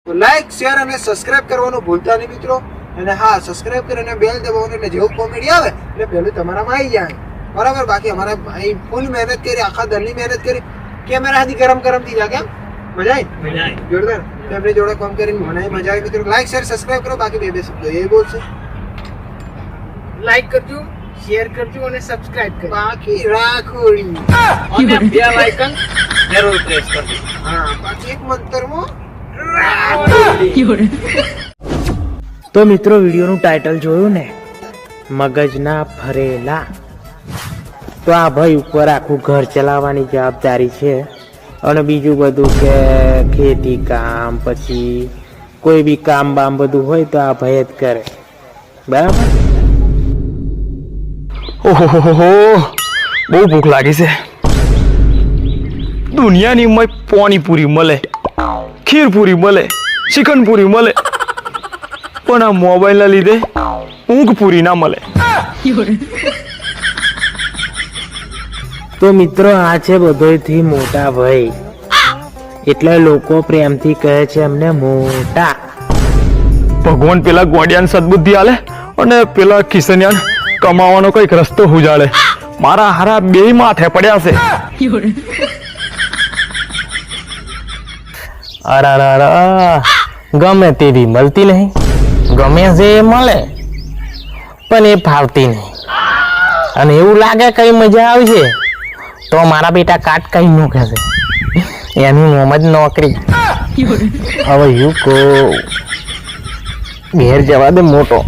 તો like share અને subscribe કરવાનું ભૂલતા નહીં મિત્રો. અને હા, સબસ્ક્રાઇબ કરીને બેલ દબાવવાનું એટલે જેવું કોમેડી આવે એટલે પહેલું તમારામાં આવી જાય. બરાબર. બાકી અમારા ભાઈ ફૂલ મહેનત કરી, આખા દલની મહેનત કરી, કેમેરા હાથી ગરમ થઈ જાય. કેમ મજા આવી? જોરદાર. એમની જોડે કામ કરીને મને મજા આવી મિત્રો. લાઈક શેર સબસ્ક્રાઇબ કરો. બાકી બે શબ્દો એ બોલશે. લાઈક કરજો, શેર કરજો અને સબસ્ક્રાઇબ કરજો. બાકી રાખોડી અને બે આઇકન જરૂર પ્રેસ કરજો. હા, બાકી એક મંતરમાં તો મિત્રો, વિડીયોનું ટાઇટલ જોયું ને, મગજના ફરેલા. તો આ ભાઈ ઉપર આખું ઘર ચલાવવાની જવાબદારી છે અને બીજું બધું કે ખેતી કામ, પછી કોઈ બી કામ બામ બધું હોય તો આ ભાઈ જ કરે. બરાબર. ઓહો, બહુ ભૂખ લાગી છે. દુનિયાની મય પાણીપુરી મળે, ખીરપુરી મળે, ચિકનપુરી મળે, પણ આ મોબાઈલના લીધે ઊંઘ પૂરી ના મળે. તો મિત્રો, આ છે બધોયથી મોટા ભાઈ, એટલે લોકો પ્રેમથી કહે છે એમને મોટા. ભગવાન પેલા ગોડિયાને સદબુદ્ધિ આલે અને પેલા કિશનિયાને કમાવાનો કઈક રસ્તો ઉજાડે. મારા હારા બે માથે પડ્યા છે. અરે ગમે તેવી મળતી નહીં, ગમે છે એ મળે પણ એ ફાવતી નહીં. અને એવું લાગે કઈ મજા આવશે તો મારા બેટા કાટ કઈ નો કહેશે, એની મોહમ્મદ નોકરી. હવે યુ કો ઘેર જવા દે મોટો.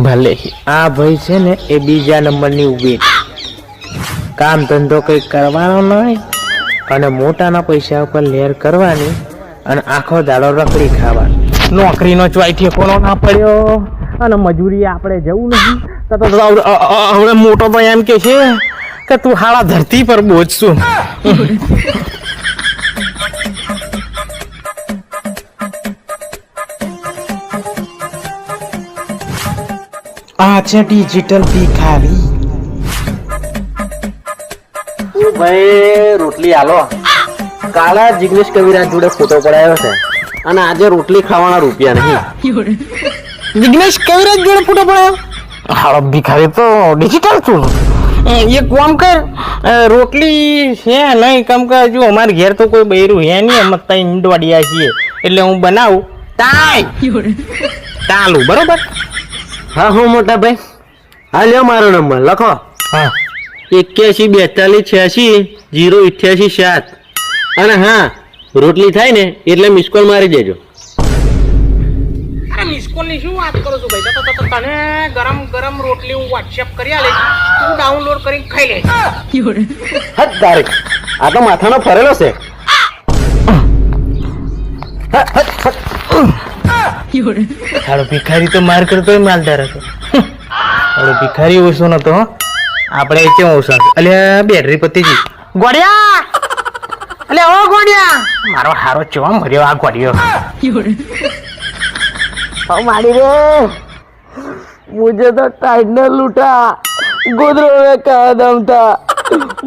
ભલે આ ભાઈ છે ને એ બીજા નંબરની ઉભી, કામ ધંધો કઈ કરવાનો નહીં અને મોટાના પૈસા ઉપર લેર કરવાની અને આખો દાડો રખડી ખાવાની. નોકરીનો ચોય ઠેકોનો ના પડ્યો અને મજૂરી આપણે જવું નહીં તો હવે મોટો તો એમ કે છે કે તું હાળા ધરતી પર બોજ છું. આ છે ડિજિટલ ભિખારી. ભાઈ રોટલી આલો. કાલા જિગ્નેશ કવિરાજ જોડે ફોટો પડાયો છે અને આજે રોટલી ખાવાના રૂપિયા નહીં. જિગ્નેશ કવિરાજ જોડે ફોટો પડાયો? હાલો ભિખારી તો ડિજિટલ છું. એક કામ કર, રોટલી છે નહીં કમ કર. જો અમારે ઘેર તો કોઈ બૈરું હે નહીં, અમે તઈ ઈંડવાડિયા છીએ એટલે હું બનાવું તાય ચાલુ. બરોબર. હા હું મોટા ભાઈ, હા લ્યો મારો નંબર લખો. હા, 814286 088 7. અને હા, રોટલી થાય ને એટલે મિસ કોલ મારી દેજો. અરે મિસકોલ ની શું વાત કરો છો ભાઈ? તો તને ગરમ ગરમ રોટલી હું વોટ્સએપ કરી આલે, તું ડાઉનલોડ કરીને ખાઈ લે. હદ તારીખ, આ તો માથાનો ફરેલો છે. હાલો ભિખારી તો માર કરતો માલદાર હતો. હાલો ભિખારી ઓછો નતો, આપણે કેમ ઓછો? અલ્યા બેટરી પતીજી. ગોડિયા, અલ્યા ઓ ગોડિયા, મારો હારો ચો મર્યો આ ગોડિયો. मारी रे, मुझे तो टाइटनर लूटा, गोदरों में कहा दम था,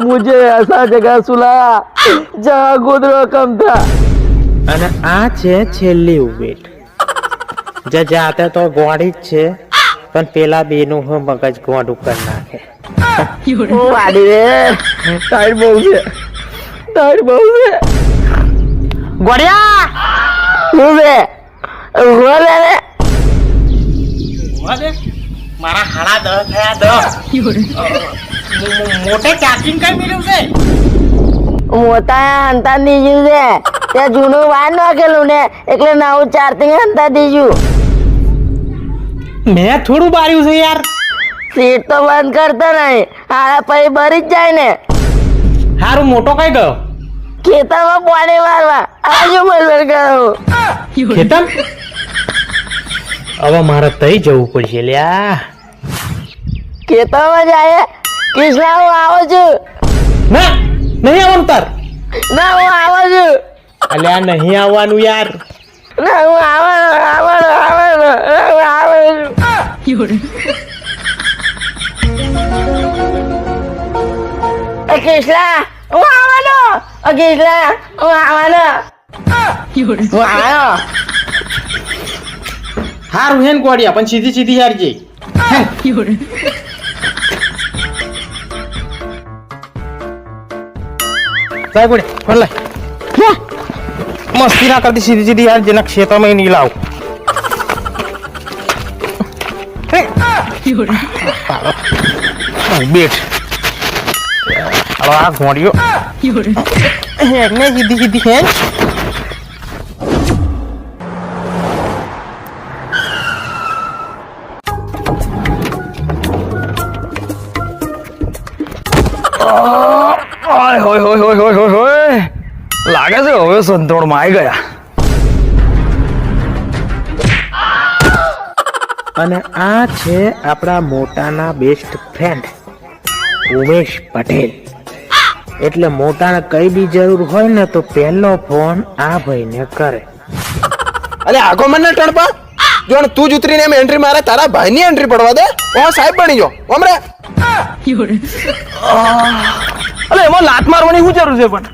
मुझे ऐसा जगह सुलाया जहाँ गोदरों कम था. અને આ છે છેલ્લી ઉભેટ. જાતે તો ગોડી જ છે પણ પેલા બેનું હો મગજ ગોડું કરી નાખે. मारी रे, टाइट बहू से, टाइट बहू से. ગોડિયા मुझे बोले रे, મારા હાડા 10 થયા. મોટે ચાર્જિંગ કઈ મળ્યું છે? મોટા અંતા દીજું છે તે જૂનું વાર નાખેલું ને એટલે નવું ચાર્જિંગ અંતા દીજું. મેં થોડું બાર્યું છે યાર. સીટ તો બંધ કરતો નહીં, હારા પછી ભરી જ જાય ને. હારું મોટો કઈ ગયો? ખેતરમાં પાણી મારવા આજુ મલર કરો. ખેતર? હવે મારે તઈ જવું પડશે લ્યા. ખેતરમાં જાય કૃષ્ણા હું આવું છું. ના નહીં આવવાનું તાર. ના હું આવું છું. અલ્યા નહીં આવવાનું યાર. ના હું આવું છું. કૃષ્ણા હું આવવાનો. કૃષ્ણા હું આવવાનો. હું આવ્યો. હારું હે ને ગોડિયા પણ સીધી સીધી હારજે સાહેબ બોલે ફોન લાય મસ્તી ના કરતી સીધી સીધી હાર જેના ક્ષેત્રમાં નહીં લાવ બેઠ આ ઘોડિયો સીધી સીધી હે ઓય હોય હોય હોય હોય હોય હોય લાગે છે હવે સંતોળમાં આવી ગયા. અને આ છે આપણા મોટાના બેસ્ટ ફ્રેન્ડ ઉમેશ પટેલ. એટલે મોટાને કઈ બી જરૂર હોય ને તો પહેલો ફોન આ ભાઈને કરે. અરે આગો મને ટણપા જો તું જ ઉતરીને એમ એન્ટ્રી મારે તારા ભાઈની એન્ટ્રી પડવા દે ઓ સાહેબ બની જો હમરે અલે એમાં લાત મારવાની શું જરૂર છે પણ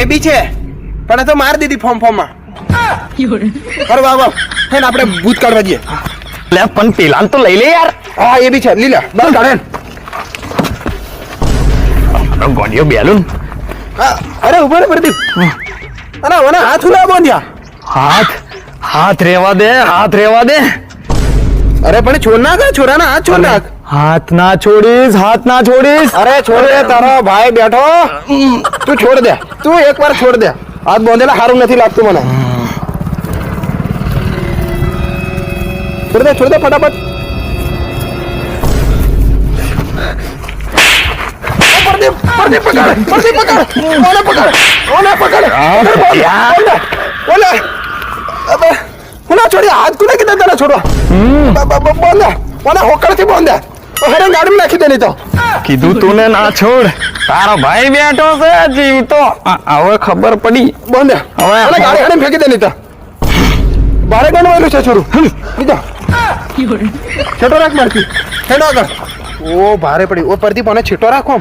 એ બી છે પણ એ તો માર દીધી ફોર્મમાં અરે વાહ વાહ હે ને આપણે ભૂત કાઢવા જઈએ લે પણ પેલા તો લઈ લે યાર. હા એ બી છે લીલા બસ કાઢે ગોડિયો બેલુન અરે ઉભો રે પ્રદીપ અરે ઓને હાથ ઉલા બોંધ્યા હાથ રેવા દે હાથ રેવા દે. અરે પણ છોડ નાખ છોરાના હાથ છોડ નાખ હાથ ના છોડીશ હાથ ના છોડીશ. અરે છોડ દે તારો ભાઈ બેઠો તું છોડ દે તું એકવાર છોડ દે હાથ બોંધેલા સારું નથી લાગતું મને છોડ દે ફટાફટ પ્રદીપ પકડ ઓને પકડ ઓલે અબે ઓલા છોડી હાથ કોને કીધા તને છોડો બોંધે ઓને હોકળથી બોંધે હરે ગાડીમાં નાખી દે નહીં તો કીધું તું ને ના છોડ તારો ભાઈ બેઠો છે જીવતો. હવે ખબર પડી બોંધે હવે ઓલે ગાડી હણે ફેંકી દે નહીં તો ભારે ગણવાયેલું છે છોરું લીધો છેટો રાખ મારથી હેડો આગળ ઓ ભારે પડી ઓ પરથી મને છેટો રાખો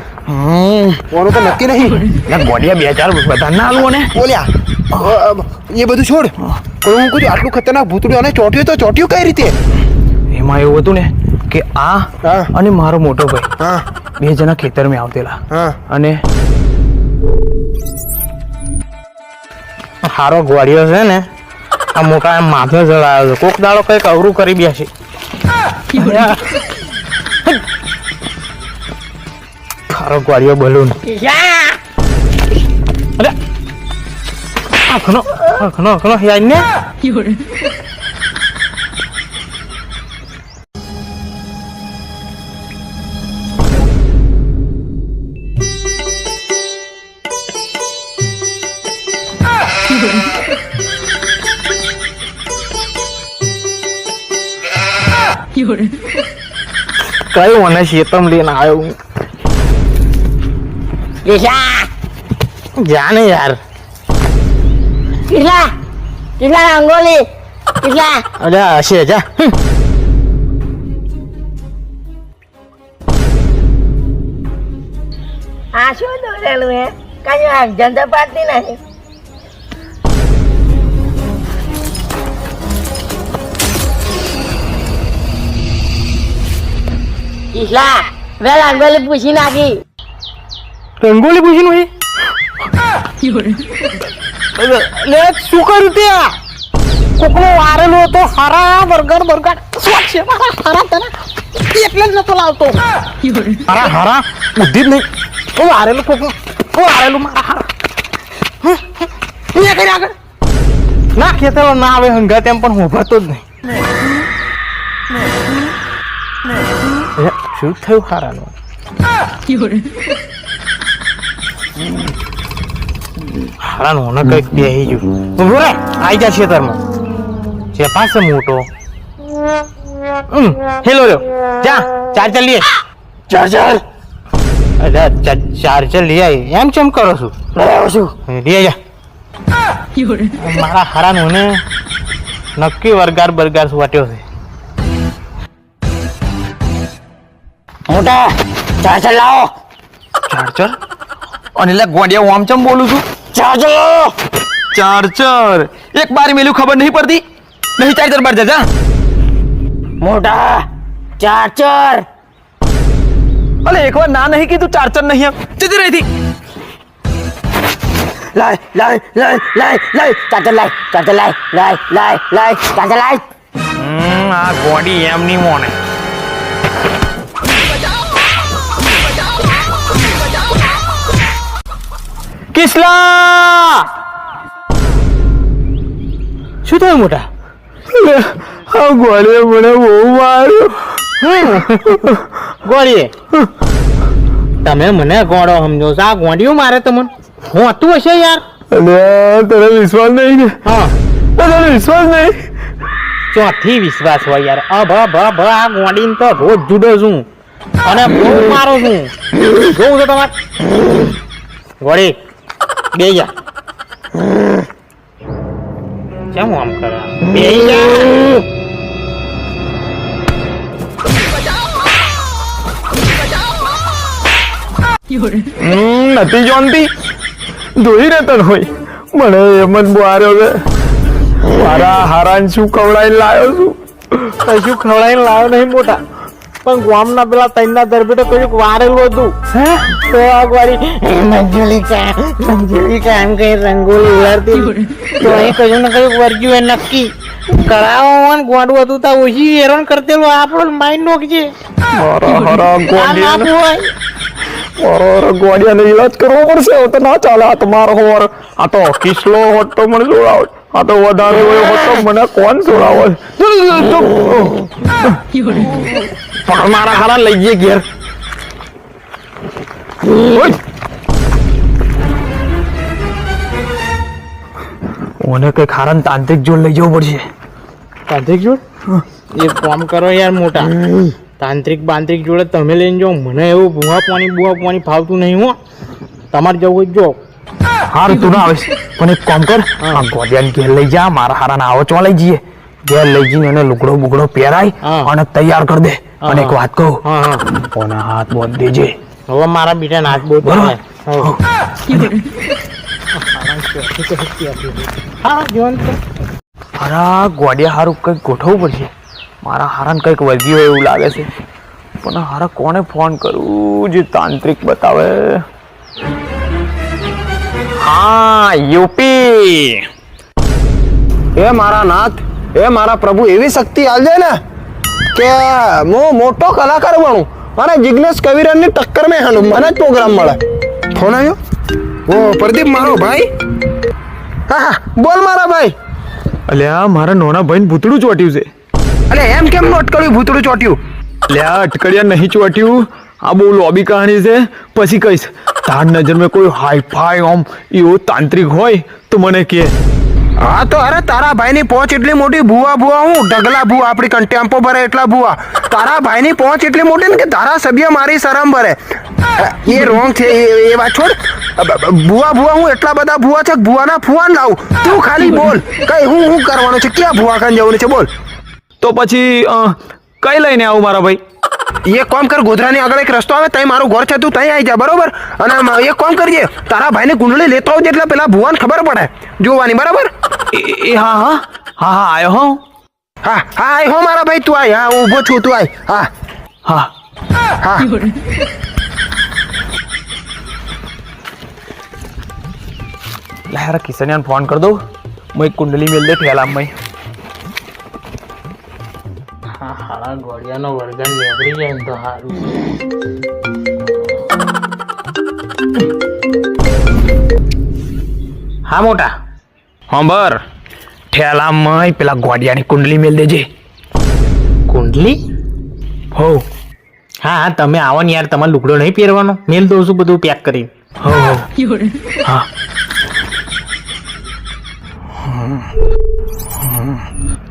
ઓનું તો નક્કી નહીં ગોડિયા બે ચાર બધા ના આલું ને બોલ્યા એ બધું છોડ કોઈ હું કહું આટલું ખતરનાક ભૂતળું અને ચોટ્યું તો ચોટ્યું કઈ રીતે એમાં એવું હતું ને કે આ હા. અને મારો મોટો ભાઈ હા બે જણા ખેતરમાં આવતેલા હા અને હારો ગોળિયો છે ને આ મોટા એમ માથે જળાયો છે કોક દાડો કઈક અવરું કરી બેસે હારો ગોળિયો બલૂન અરે આખનો યાર ને કઈ મને શેતમ લઈને આવ્યો હું જા ને યાર કેટલા રંગોલી કેટલા અરે હશે જા આ શું દોરેલું હે કઈ જનતા પાર્ટી નહીં ઈશા વે રંગોલી પૂછી નાખી રંગોલી પૂછી નું લે શું કર્યું ત્યાં કોકનો વારેલો હતો હરા બર્ગર સ્વાદ છે મારા હરા તને એટલે જ નતો લાવતો હરા હરા બુદ્ધિ જ નહીં ઓ વારેલો કોકનો ઓ વારેલો મારા હરા અહીંયા કરી આગળ ના ખેતરો ના આવે હંગા તેમ પણ હું ભરતો જ નહીં શું થયું હારાનું હારાનું ને કઈક બેહી ગયું ઉભો રે આઈ જા ખેતરમાં છે પાસે મોટો હેલો લ્યો જા ચાર્જર લીએ ચાર્જર અરે ચાર્જર લઈ આવી એમ ચેમ કરો છું લાવ્યો છું લઈ જા મારા હારાનું ને નક્કી વરગાર બરગાર વાટ્યો છે મોટા ચાર્જર લાવો ચાર્જર અને લે ગોડિયા હું આમ ચમ બોલું છું ચાર્જર ચાર્જર એક બારી મેલ્યું ખબર નહીં પડતી નહીં ચાર્જર બાર જા મોટા ચાર્જર. અલે એકવાર ના નહીં કીધું ચાર્જર નહીં એમ જતી રહી હતી. લાય લાય લાય લાય લાય ચાર્જર લાય ચાર્જર લાય લાય લાય લાય ચાર્જર લાય. આ ગોડી એમ નહીં મોને. કિસલા શું થયું મોટા? આ ગોળીએ મને બહુ માર્યો. ગોળીએ તમે મને ગોળો સમજો છો, આ ગોળીઓ મારે તમને હોતું હશે યાર. અને તને વિશ્વાસ નહીં ને? હા તને વિશ્વાસ નહીં? ચોથી વિશ્વાસ હોય યાર. આ ગોળીને તો રોજ જુડો છું અને બહુ મારો છું. જોઉં છો તમારે ગોળી બે જા. કેમ આમ કરે? બે જા. નથી જોનતી ધોઈ રહેતા હોય મને એમ જ બોર્યો છે. મારા હારાન શું ખવડાવીને લાવ્યો છું? કશું ખવડાવીને લાવ્યો નહીં મોટા, પણ ગામના પેલા તૈનના દરબેટે કયું વારેલું હતું. તો આ વારી મંજુલિકા એમ કઈ રંગોલી ઉડાડતી તો અહીં કયું ને કયું વર્ગ્યું એ નક્કી કરાવવાનું ગોડું હતું તો ઓછી હેરાન કરતેલું આપણો માઇન્ડ નોક છે. મારા હારા આ ના ગોડિયા હોય ગોડિયાને ઈલાજ કરવો પડશે. હવે તો ના ચાલે. આ તો મારો હોર આ તો કિસલો હોત તો મને જોડાવે. આ તો વધારે હોય હોત તો મને કોણ જોડાવે? પણ મારા હારા લઈ જઈએ ઘેર. ઓને કઈ ખારા તાંત્રિક જોડ લઈ જવું પડશે. તાંત્રિક જોડ એક કામ કરો યાર મોટા, તાંત્રિક બાંત્રિક જોડે તમે લઈને જાઓ. મને એવું બુવા પાણી ફાવતું નહીં હો. તમારે જવું હોય જો. હારું તું ના આવીશ પણ એક કામ કર, આ ગોડિયાને ઘેર લઈ જા. મારા હારા આવો ચો લઈ જઈએ. ઘેર લઈ જઈને એને લુગડો બુગડો પહેરાય અને તૈયાર કરી દે. અને એક વાત કહું, ઓના હાથ બોધ દેજે. હવે મારા બેટા હાથ બહુ બરાબર. હારા ગોડિયા હારું કંઈક ગોઠવવું પડશે. મારા હારાને કંઈક વર્ગ્યું હોય એવું લાગે છે. પણ હારા કોને ફોન કરું જે તાંત્રિક બતાવે? હા, યુપી. એ મારા નાથ, એ મારા પ્રભુ એવી શક્તિ આલજે ને કે હું મોટો કલાકાર બનું અને જિગ્નેશ કવિરાજની ટક્કર મેં હાલું. મને જ પ્રોગ્રામ મળે. ફોન આવ્યો? ઓ પ્રદીપ મારો ભાઈ. હા હા બોલ મારા ભાઈ. અલ્યા મારા નાના ભાઈને ભૂતળું ચોટ્યું છે. અરે એમ કેમ નોટ કર્યું ભૂતળું ચોટ્યું? અલ્યા અટકડિયા નહીં ચોટ્યું. આ બહુ લોબી કહાની છે, પછી કહીશ. તાર નજર મેં કોઈ હાઈ ફાઈ ઓમ એવો તાંત્રિક હોય તો મને કે. હા તો અરે તારા ભાઈની પહોંચ એટલી મોટી ભૂવા હું ઢગલા ભૂવા આપણી કંટેમ્પો ભરે એટલા ભૂવા. તારા ભાઈની પહોંચ એટલી મોટી ને કે તારા સભ્ય મારી શરમ ભરે. એ રોંગ છે એ વાત છોડ. ભૂવા હું એટલા બધા ભૂવા છે ભૂવાના ફુવાન લાવું. તું ખાલી બોલ કઈ હું કરવાનું છે, ક્યાં ભૂવા ખાન જવાનું છે બોલ. તો પછી કઈ લઈને આવું મારા ભાઈ? એ કામ કર, ગોધરાની આગળ એક રસ્તો આવે ત્યાં મારું ઘર છે, તું ત્યાં આવી જા બરોબર. અને એક કામ કરજે, તારા ભાઈની કુંડળી લેતો આવજે એટલે પેલા ભુવાને ખબર પડે જોવાની બરાબર. હા આયો હો. હા આય હો મારા ભાઈ તું આય. હા હું ઊભો છું તું આય. હા લારા કિશનિયાને ફોન કર દઉં. હું એક કુંડલી મેલ દે ઠેલામાં. હારા ગોળિયાનો વરગાન નીકળી જાય ને તો સારું. હા મોટા. હંબર ઠેલામાં પેલા ગોડિયાની કુંડલી મેલ દેજે. કુંડલી? હો. હા તમે આવો ને યાર, તમારે લુગડો નહીં પહેરવાનો, મેલ દઉં છું બધું પેક કરીને. હા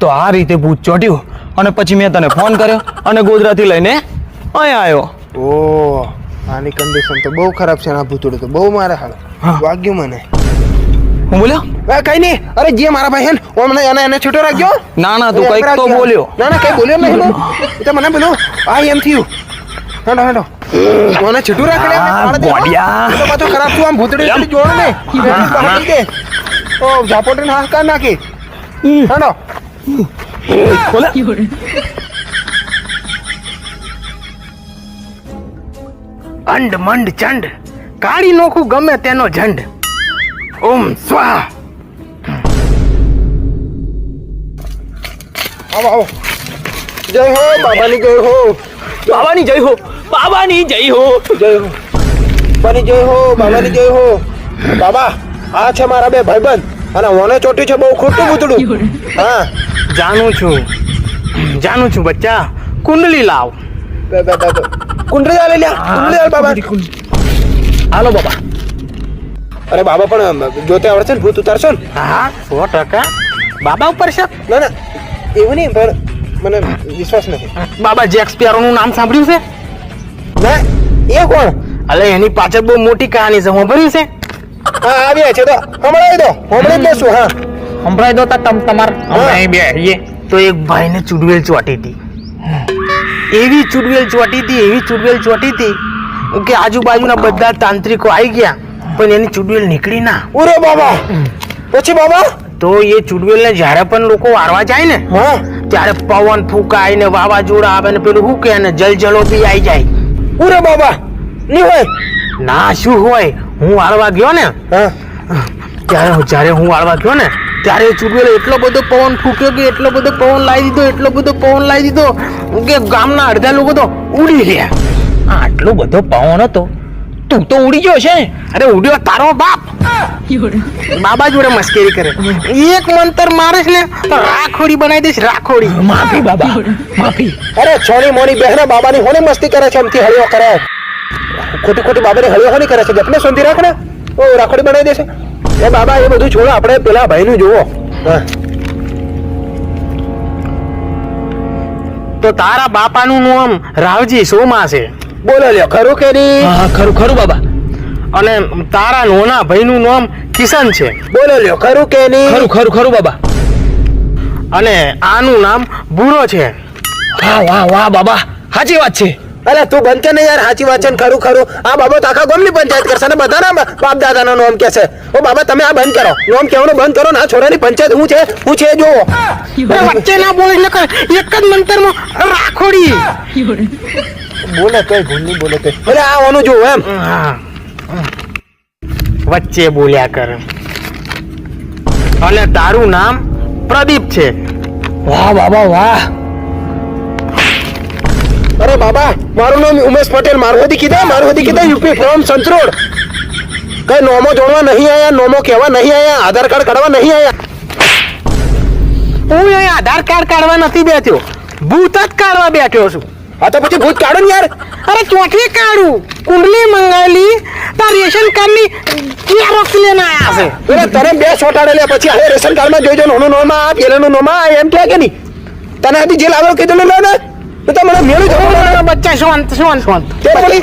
તો આ રીતે ભૂત ચોટ્યું અને પછી મેં તને ફોન કર્યો અને ગોધરાથી લઈને અહીંયા આવ્યો. ઓ આની કન્ડિશન તો બહુ ખરાબ છે. આ ભૂતોડે તો બહુ મારે હાલ વાગ્યું મને. હું બોલ્યો? કઈ નહીં. અરે જે મારા ભાઈ હે ને ઓમને એને છૂટો રાખજો. ના તું કઈક તો બોલ્યો. ના કઈ બોલ્યો નહીં. એ તો મને બોલ્યો આ એમ થયું. હેડો મને છૂટું રાખડે. ગોડિયા તો પાછો ખરાબ થયું. આમ ભૂતડી જોડ ને ઓ ઝાપોટીને હાથ કાઢ નાખી. હેડો અંડ મંડ ચંડ કાઢી નોખું ગમે તેનો ઝંડ. ઓમ સ્વાહ. આવો આવો. જય હો બાબાની જય હો. બાબાની જય હો, બાબાની જય હો. જય હો બાબાની જય હો, બાબાની જય હો. બાબા આ છે મારા બે ભાઈબંધ અને મને ચોટ્યું છે બહુ ખોટું બુતડું. હા જાણું છું બચ્ચા. કુંડલી લાવ. કુંડળી આલે લ્યા, કુંડળી આલ બાબા. હાલો બાબા. અરે બાબા પણ જોતે આવડે છે ને ભૂત ઉતારશો ને? હા 100%. બાબા ઉપર શક. ના ના એવું નહીં પણ મને વિશ્વાસ નથી. બાબા જેક સ્પેરોનું નામ સાંભળ્યું છે? ના એ કોણ? અલે એની પાછળ બહુ મોટી કહાની છે, સાંભળ્યું છે? હા આવ્યા છે તો હમણાં દો, હમણાં બેસું. હા સંભળાઈ દો તમાર હમણાં બેહીએ. તો એક ભાઈને ચુડવેલ ચોટી હતી. એવી ચુડવેલ ચોટી હતી કે આજુબાજુના બધા તાંત્રિકો આવી ગયા પણ એની ચુડવેલ નીકળી ના. ઉરે બાબા. પછી બાબા? તો એ ચુડવેલને જ્યારે પણ લોકો વારવા જાય ને હા ત્યારે પવન ફૂંકાય ને વાવાઝોડા આવે ને પેલું શું કે ને જલજલો બી આવી જાય. ઉરે બાબા નહીં હોય. ના શું હોય, હું વાળવા ગયો ને હા જ્યારે હું વાળવા ગયો ને ત્યારે ચુડવેલ એટલો બધો પવન ફૂંક્યો કે એટલો બધો પવન લાવી દીધો કે ગામના અડધા લોકો તો ઉડી ગયા. આટલો બધો પવન હતો, તું તો ઉડી ગયો છે. અરે ઉડ્યો તારો બાપ. બાબા જોડે મસ્કરી કરે. એક મંતર મારે ને તો રાખોડી બનાવી દઈશ, રાખોડી. માફી બાબા, માફી. અરે છોની મોની બહેના બાબાની હોની મસ્તી કરે છે, એમથી હળિયો કરે. ખોટી બાબાની હળિયો હોની કરે છે. જપને સોંધી રાખ ને ઓ રાખોડી બનાવી દેશે. એ બાબા એ બધું છોડો, આપણે પેલા ભાઈનું જોવો. હા તો તારા બાપાનું નામ રાવજી સોમા છે. બોલો લ્યો ખરું કે નહીં? હા ખરું ખરું બાબા. અને તારા નોના ભાઈનું નામ કિશન છે. બોલો લ્યો ખરું કે નહીં? ખરું ખરું ખરું બાબા. અને આનું નામ ભૂરો છે. વાહ વાહ વાહ બાબા, સાચી વાત છે. અરે તું બંધ કે નહીં યાર, સાચી વાત છે ને ખરું. આ બાબત આખા ગામની પંચાયત કરશે ને બધાના બાપ દાદાના નામ કે છે. ઓ બાબા તમે આ બંધ કરો, નામ કહેવાનું બંધ કરો ને. આ છોરાની પંચાયત હું છે જોવો. વચ્ચે ના બોલે એટલે એક જ મંતરમાં રાખોડી. બોલે તોય ભૂલ નહીં બોલે તોય. અરે આ ઓનું જોવો એમ. હા. વચ્ચે બોલ્યા કરે. અને તારું નામ પ્રદીપ છે. વાહ બાબા વાહ. અરે બાબા મારું નામ ઉમેશ પટેલ. મારવદી કીધા યુપી ફ્રોમ સંતરોડ. કઈ નોમો જોડવા નહીં આયા, નોમો કહેવા નહીં આયા, આધાર કાર્ડ કાઢવા નહીં આયા. હું અહીં આધાર કાર્ડ કાઢવા નથી બેઠ્યો, ભૂત જ કાઢવા બેઠ્યો છું. હા તો પછી ભૂત કાઢો ને યાર. અરે ચોથી કાઢું. કુંડલી મંગાવેલી તાર રેશન કાર્ડની ઝેરોક્ષ લઈને આયા છે. અરે તને બે છોટાડેલા પછી હવે રેશન કાર્ડમાં જોઈજો નોનું નોમાં આ પેલાનું નોમાં આ એમ કે નહીં. તને હજી જે લાવ્યો કીધું લે ને તો મને મેળું જવું. બચ્ચા શાંત. તે બોલી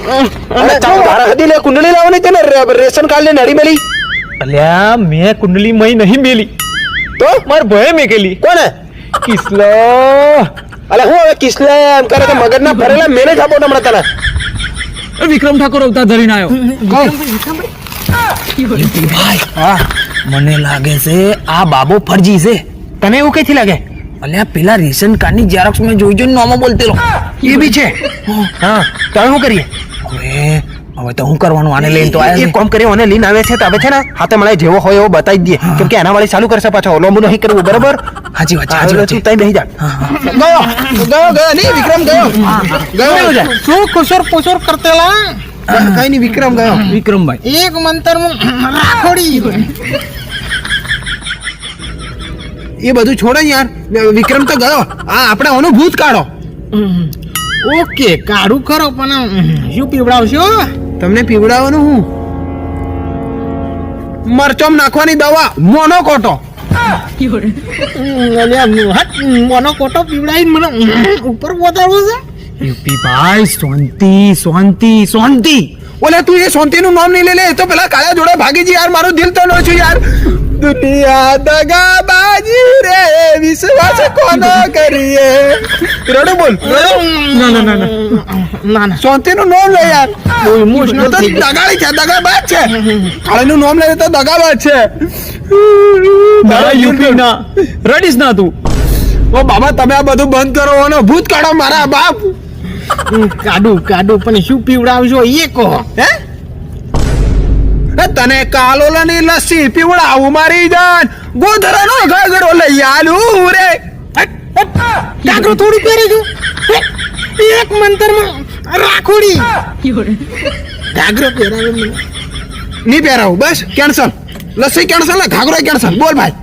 અને તારા હદી લે કુંડલી લાવવાની તેને રેશન કાર્ડ ને નડી મેલી અલ્યા મેં કુંડલી મય નહીં મેલી, તો માર ભય મેકેલી. કોને? કિસલો. અલે હું હવે કિસલે એમ કરે તો મગજના ભરેલા મેને જ આપો હમણાં તને. વિક્રમ ઠાકોર અવતાર ધરીને આવ્યો. ભાઈ હા મને લાગે છે આ બાબો ફરજી છે. તને એવું કઈથી લાગે? અલ્યા પેલા રેશન કાર્ડની ઝેરોક્ષ મેં જોઈજો નોમો બોલતેલો એ બી છે. હા તો હવે શું કરીએ? હવે તો હું કરવાનું, આને લઈને તો આયા એક કામ કરીએ, ઓને લઈને આવે છે તો આવે છે ને હાથે મળે જેવો હોય એવો બતાવી દઈએ, કેમ કે એના વાળી ચાલુ કરશે પાછો, ઓલો નહીં કરવું. બરાબર? સાચી વાત છે. તઈ બેસી જા. ગયો નહીં વિક્રમ ગયો. શું કુસર પુસર કરતેલા? કઈ નહીં વિક્રમ ગયો. વિક્રમભાઈ એક મંતરમાં રાખોડી. એ બધું છોડે યાર. વિક્રમ તો ગયો. આ આપણે ઓનું ભૂત કાઢો. ઓકે કાઢું ખરો પણ શું પીવડાવશો? તમને પીવડાવવાનું હું મરચોમ નાખવાની દવા મોનોકોટો. મોનો કોટો પીવડાવીને મને ઉપર પોતાડવો છે. યુપી ભાઈ શાંતિ. ઓલે તું એ શાંતિનું નામ નહીં લે, એ તો પેલા કાળા જોડે ભાગી જી યાર. મારું દિલ તો નો છું યાર. દુનિયા દગાબાજી રે, વિશ્વાસ કોનો કરીએ. રડો બોલ. ના શાંતિનું નામ લે યાર. ઇમોશનલ તો દગાડી છે, દગાબાજ છે. કાળાનું નામ લે તો દગાબાજ છે. મારા યુપી ના રડીશ ના તું. ઓ બાબા તમે આ બધું બંધ કરો અને ભૂત કાઢો મારા બાપ. કાઢું પણ શું પીવડાવશો એ કહો. હે તને કાલોલાની લસ્સી પીવડાવું મારી જાન. ગોધરાનો ઘાઘરો લઈ આલું રે. કાકરો થોડી પહેરે છું એક મંતરમાં રાખોડી ઘાઘરો પહેરાવે મને. નહીં પહેરાવું બસ કેન્સલ. લસ્સી કેન્સલ ને ઘાઘરો કેન્સલ. બોલ ભાઈ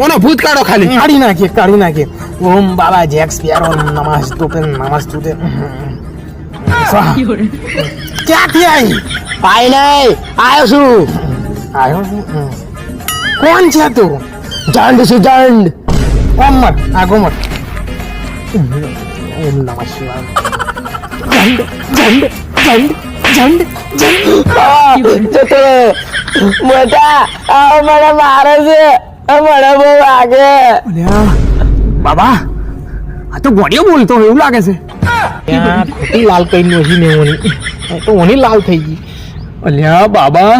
ઓનો ભૂત કાઢો ખાલી. કાઢી નાખીએ ઓમ બાબા જેક્સ પ્યારો નમસ્તુતે ક્યાંથી આવી આઈ નહીં આવ્યો છું આવ્યો કોણ છે તું જંડ છું જંડ ઓમ મત આગો મત ઓમ નમઃ શિવાય જંડ જતો મોટા આ મને મારે છે મને બહુ વાગે બાબા આ તો ગોડિયો બોલતો હોય એવું લાગે છે ત્યાં ખોટી લાલ કઈ નોહી ને ઓની તો ઓની લાલ થઈ ગઈ અલ્યા બાબા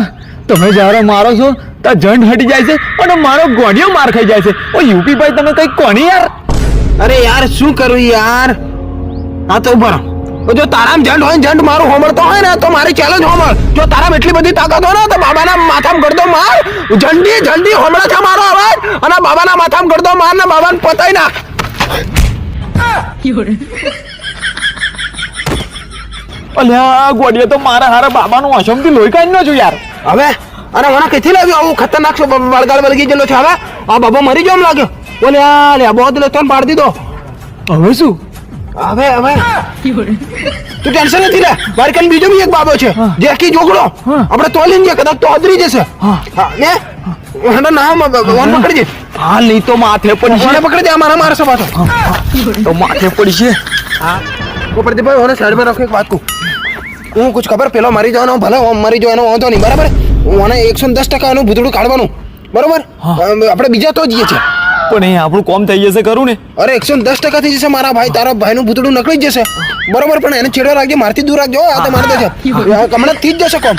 તમે જ્યારે મારો છો ત્યાં જંડ હટી જાય છે અને મારો ગોડિયો માર ખાઈ જાય છે ઓ યુપી ભાઈ તમે કઈ કોની યાર અરે યાર શું કરું યાર. હા તો ઉભા રહો. જો તારામ જંડ હોય ને જંડ મારું હોમળતો હોય ને તો મારી ચેલેન્જ હોમળ. જો તારામ એટલી બધી તાકાત હોય ને તો બાબાના માથામાં ગળદો માર. જલ્દી હોમળે છે મારો અવાજ અને બાબાના માથામાં ગળદો માર ને બાબાને પતાઈ નાખ. અલ્યા ગોડિયો તો મારા હારા બાબાનું અસમથી લોહી કાઢી નો છું યાર હવે અને મને કઈથી લાગ્યું આવું ખતરનાક બળગાડ બળગી ગયેલો છે. હવે આ બાબો મરી ગયો એમ લાગ્યો. બોલે લે બહુ લે તને પાડી દીધો. હવે શું હવે તું ટેન્શન નથી લે. મારી કઈ બીજો બી એક બાબો છે જેકી જોગડો. આપણે તો લઈને કદાચ તો અદરી જશે. ને ઓનો નામ ઓન પકડી દે. હા નહીં તો માથે પડી ઓને પકડી દે મારા મારશે પાછો. તો માથે પડી છે ઓ પ્રદીપભાઈ ઓને સાઈડ માં રાખો. એક વાત કહું હું કુછ ખબર પેલો મરી જવાનો ભલે ઓમ મરી જાય એનો વાંધો નહીં બરાબર. ઓને 110% એનું ભૂતડું કાઢવાનું બરોબર. આપણે બીજા તો જઈએ છે પણ એ આપણું કોમ થઈ જશે ખરું ને અરે 110% થઈ જશે મારા ભાઈ. તારા ભાઈનું ભૂતડું નકળી જ જશે બરોબર. પણ એને છેડો રાખજે મારથી દૂર રાખજો. આ તો મારે તો છે હમણાં થઈ જ જશે કોમ.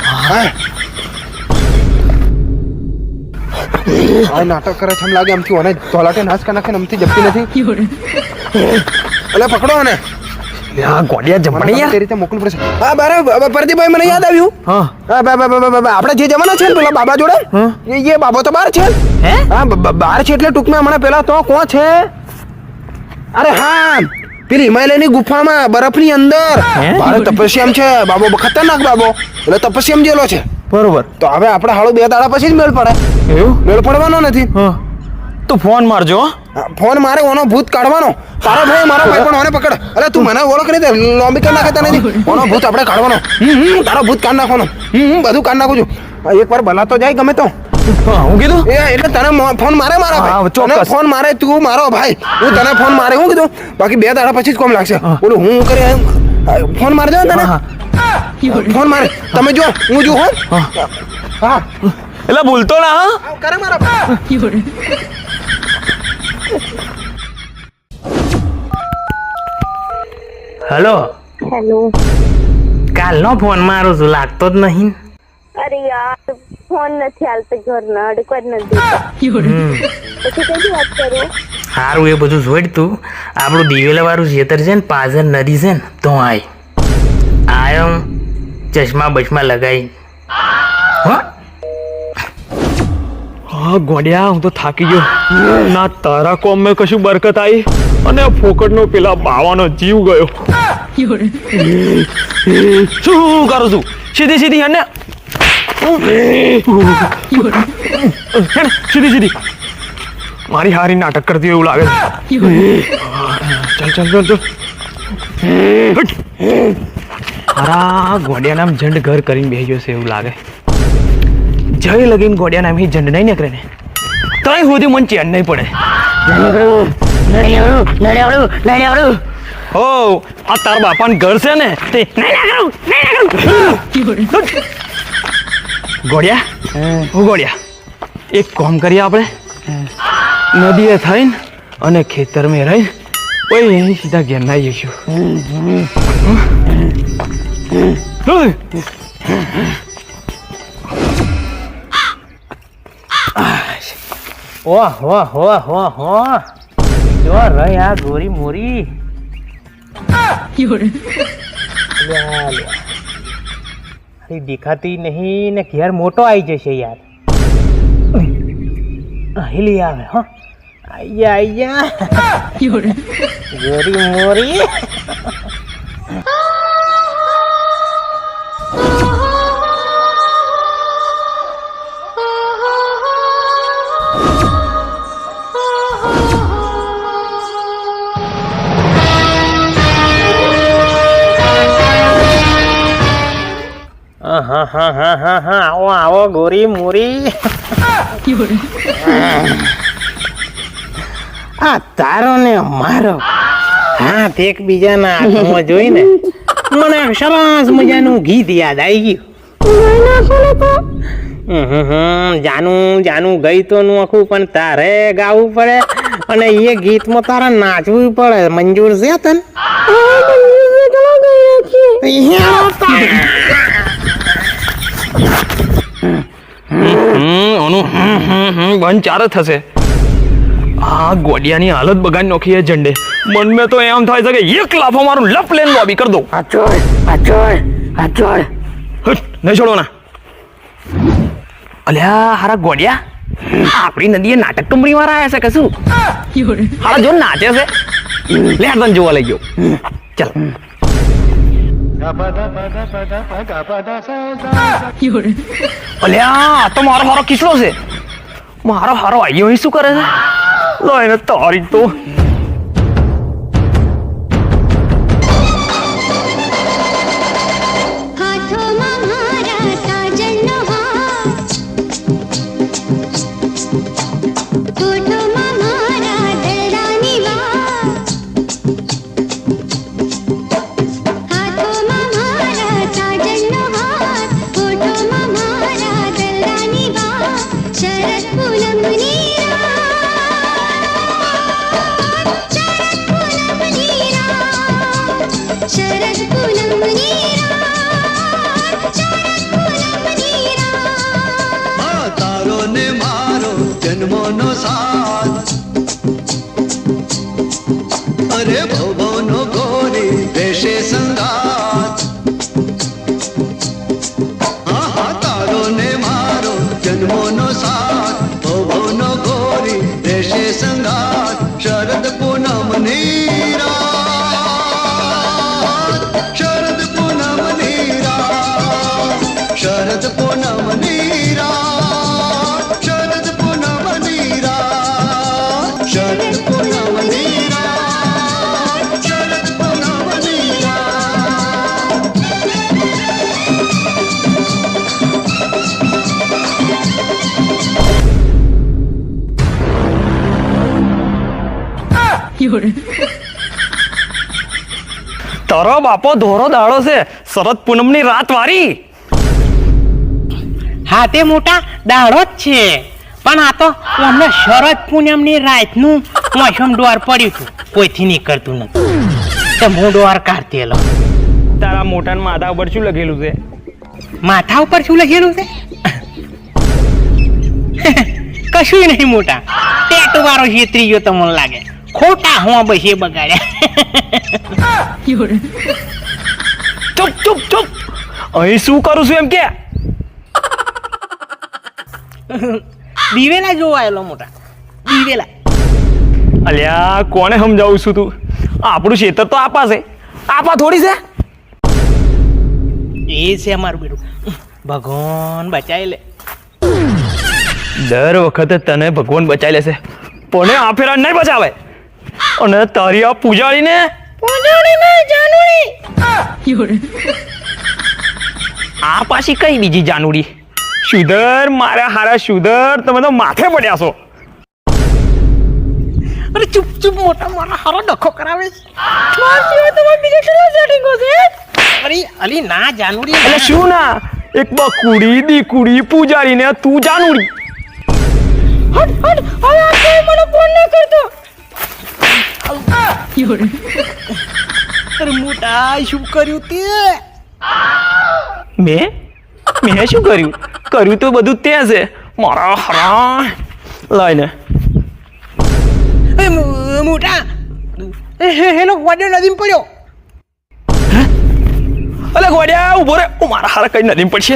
હા નાટક કરે છે એમ લાગે. આમથી ઓને ધોલાટે નાશ કરી નાખે આમથી જપતી નથી. એટલે પકડો ને ગોડિયા જમણે યાર તે રીતે મોકલવું પડશે. હા બરાબર પ્રદીપભાઈ મને યાદ આવ્યું. હા આપણે જે જવાના છે ને પેલા બાબા જોડે એ બાબો તો બહાર છે. હા બહાર છે એટલે ટૂંકમાં હમણાં પેલા તો કોણ છે. અરે હા પેલી હિમાલયની ગુફામાં બરફની અંદર ભારે તપસ્યામ છે બાબો. ખતરનાક બાબો એટલે તપસ્યામ જેલો છે બરોબર. તો હવે આપણે હાળો 2 દાડા પછી જ મેળ પડે. એવું મેળ પડવાનો નથી. હા તો ફોન મારજો ફોન મારે ઓનો ભૂત કાઢવાનો. તારો ભાઈ મારો ભાઈ પણ ઓને પકડ. અરે તું મને ઓળખ નહીં લોબી કરી નાખે તને ઓનો ભૂત આપણે કાઢવાનો. તારો ભૂત કાઢ નાખવાનો. બધું કાઢ નાખું છું. એક વાર ભલા તો જાય ગમે તો. હું કીધું એ એટલે તને ફોન મારે મારા હા, ભાઈ. ચોક્કસ. તને ફોન મારે તું મારો ભાઈ. હું તને ફોન મારે હું કીધું બાકી 2 દાડા પછી જ કોમ લાગશે. બોલું હું કરી ફોન મારજો ને તને. ફોન મારે તમે જો હું જો હો. હા એટલે ભૂલતો ના હા કરે મારા ભાઈ. Hello hello. કાલનો ફોન મારું છું લાગતો જ નહીં. અરે યાર ફોન નથી હાલતો ઘરના અડકવા જ નથી દેતા. પછી કઈથી વાત કરું. સારું એ બધું જોઈ તું આપણું દિવેલા વાળું ખેતર છે ને પાછળ નદી છે ને તો આયો ચશ્મા બચમાં લગાવી. હા ગોડિયા હું તો થાકી ગયો ના તારા કોમ મેં કશું બરકત આવી અને ફોકટનો પેલા બાવાનો જીવ ગયો શું કરું છું સીધી હેને સીધી મારી હારી નાટક કરતી એવું લાગે ચાલ હારા ગોડિયા નામ ઝંડ ઘર કરીને બેસી ગયો છે એવું લાગે જય લગીન ગોડિયા નામ ઝંડ નહીં નીકળે ને તઈ સુધી મને ચેન નહીં પડે ઓ આ તાર બાપાનું ઘર છે ને તે ગોડિયા હું ગોડિયા એક કામ કરીએ આપણે નદીએ થઈને અને ખેતરમાં રહી ઓય અહીં સીધા ઘેર ના જઈશું વાહ વાહ વાહ વાહ વાહ જો રહી આ ગોરી મોરી અરે દેખાતી નહીં ને ઘેર મોટો આવી જશે યાર હિલી આવે હા આયા ગોરી મોરી હા આવો આવો ગોરી મોરી આ તારો ને મારો હાથ એકબીજાના હાથમાં જોઈને મને સરસ મજાનું ગીત યાદ આવી ગયું જાનું જાનું ગઈ તો નું આખું પણ તારે ગાવું પડે અને એ ગીતમાં તારે નાચવું પડે મંજૂર છે તને બંધ ચાર થશે આ ગોડિયાની હાલત બગાડી નોખી છે ઝંડે મન મેં તો એમ થાય છે કે એક લાફો મારું લપ લઈને લોબી કરી દઉં નહીં છોડો ના અલ્યા હારા ગોડિયા આપણી નદીએ નાટક કંપની વાળા આવ્યા છે કશું હારા જો નાચે છે લે તને જોવા લઈ ગયો ચાલ અલ્યા તો મારો હારો કિસલો છે મારો હારો આયો અહીં શું કરે છે લો એને તારી તો તારો બાપો ધોરો દાડો છે શરદ પૂનમની રાત વારી હા તે મોટા દાડો જ છે પણ આ તો અમને શરદ પૂનમની રાતનું મોસમ ડોર પડ્યું હતું કોઈથી નીકળતું નથી તો હું ડોર કાઢતેલો તારા મોટા માથા ઉપર શું લખેલું છે માથા ઉપર શું લખેલું છે કશું નહીં મોટા ટેટુ વાળો છેતરી ગયો તો મને લાગે ખોટા હું બસ એ બગાડ્યા ચૂપ ચૂપ ચૂપ અહીં શું કરું છું એમ કે દિવેલા જોવા આવેલો મોટા દિવેલા અલ્યા કોને સમજાવું છું તું આપણું ખેતર તો આપા છે આપા થોડી છે એ છે અમારું બેટું ભગવાન બચાવી લે દર વખતે તને ભગવાન બચાવી લેશે પણ આ ફેરા નહીં બચાવે અને તારી આ પૂજાળીને આ પાછી કઈ બીજી જાનુડી સુધર મારા હારા સુધર તમે તો માથે પડ્યા છો અરે ચૂપ ચૂપ મોટા મારા હારો ડખો કરાવે અરે અલી ના જાનુડી એટલે શું ના એક બકુડી દીકુડી પૂજારીને તું જાનુડી અરે મોટા શું કર્યું તે મેં શું કર્યું તો બધું ત્યાં છે મારા હરા લઈને મોટા હેલો ગોડિયો નદીમાં પડ્યો. અલે ગોડિયા ઉભો રે, ઓ મારા હારા કઈ નદીમાં પડશે.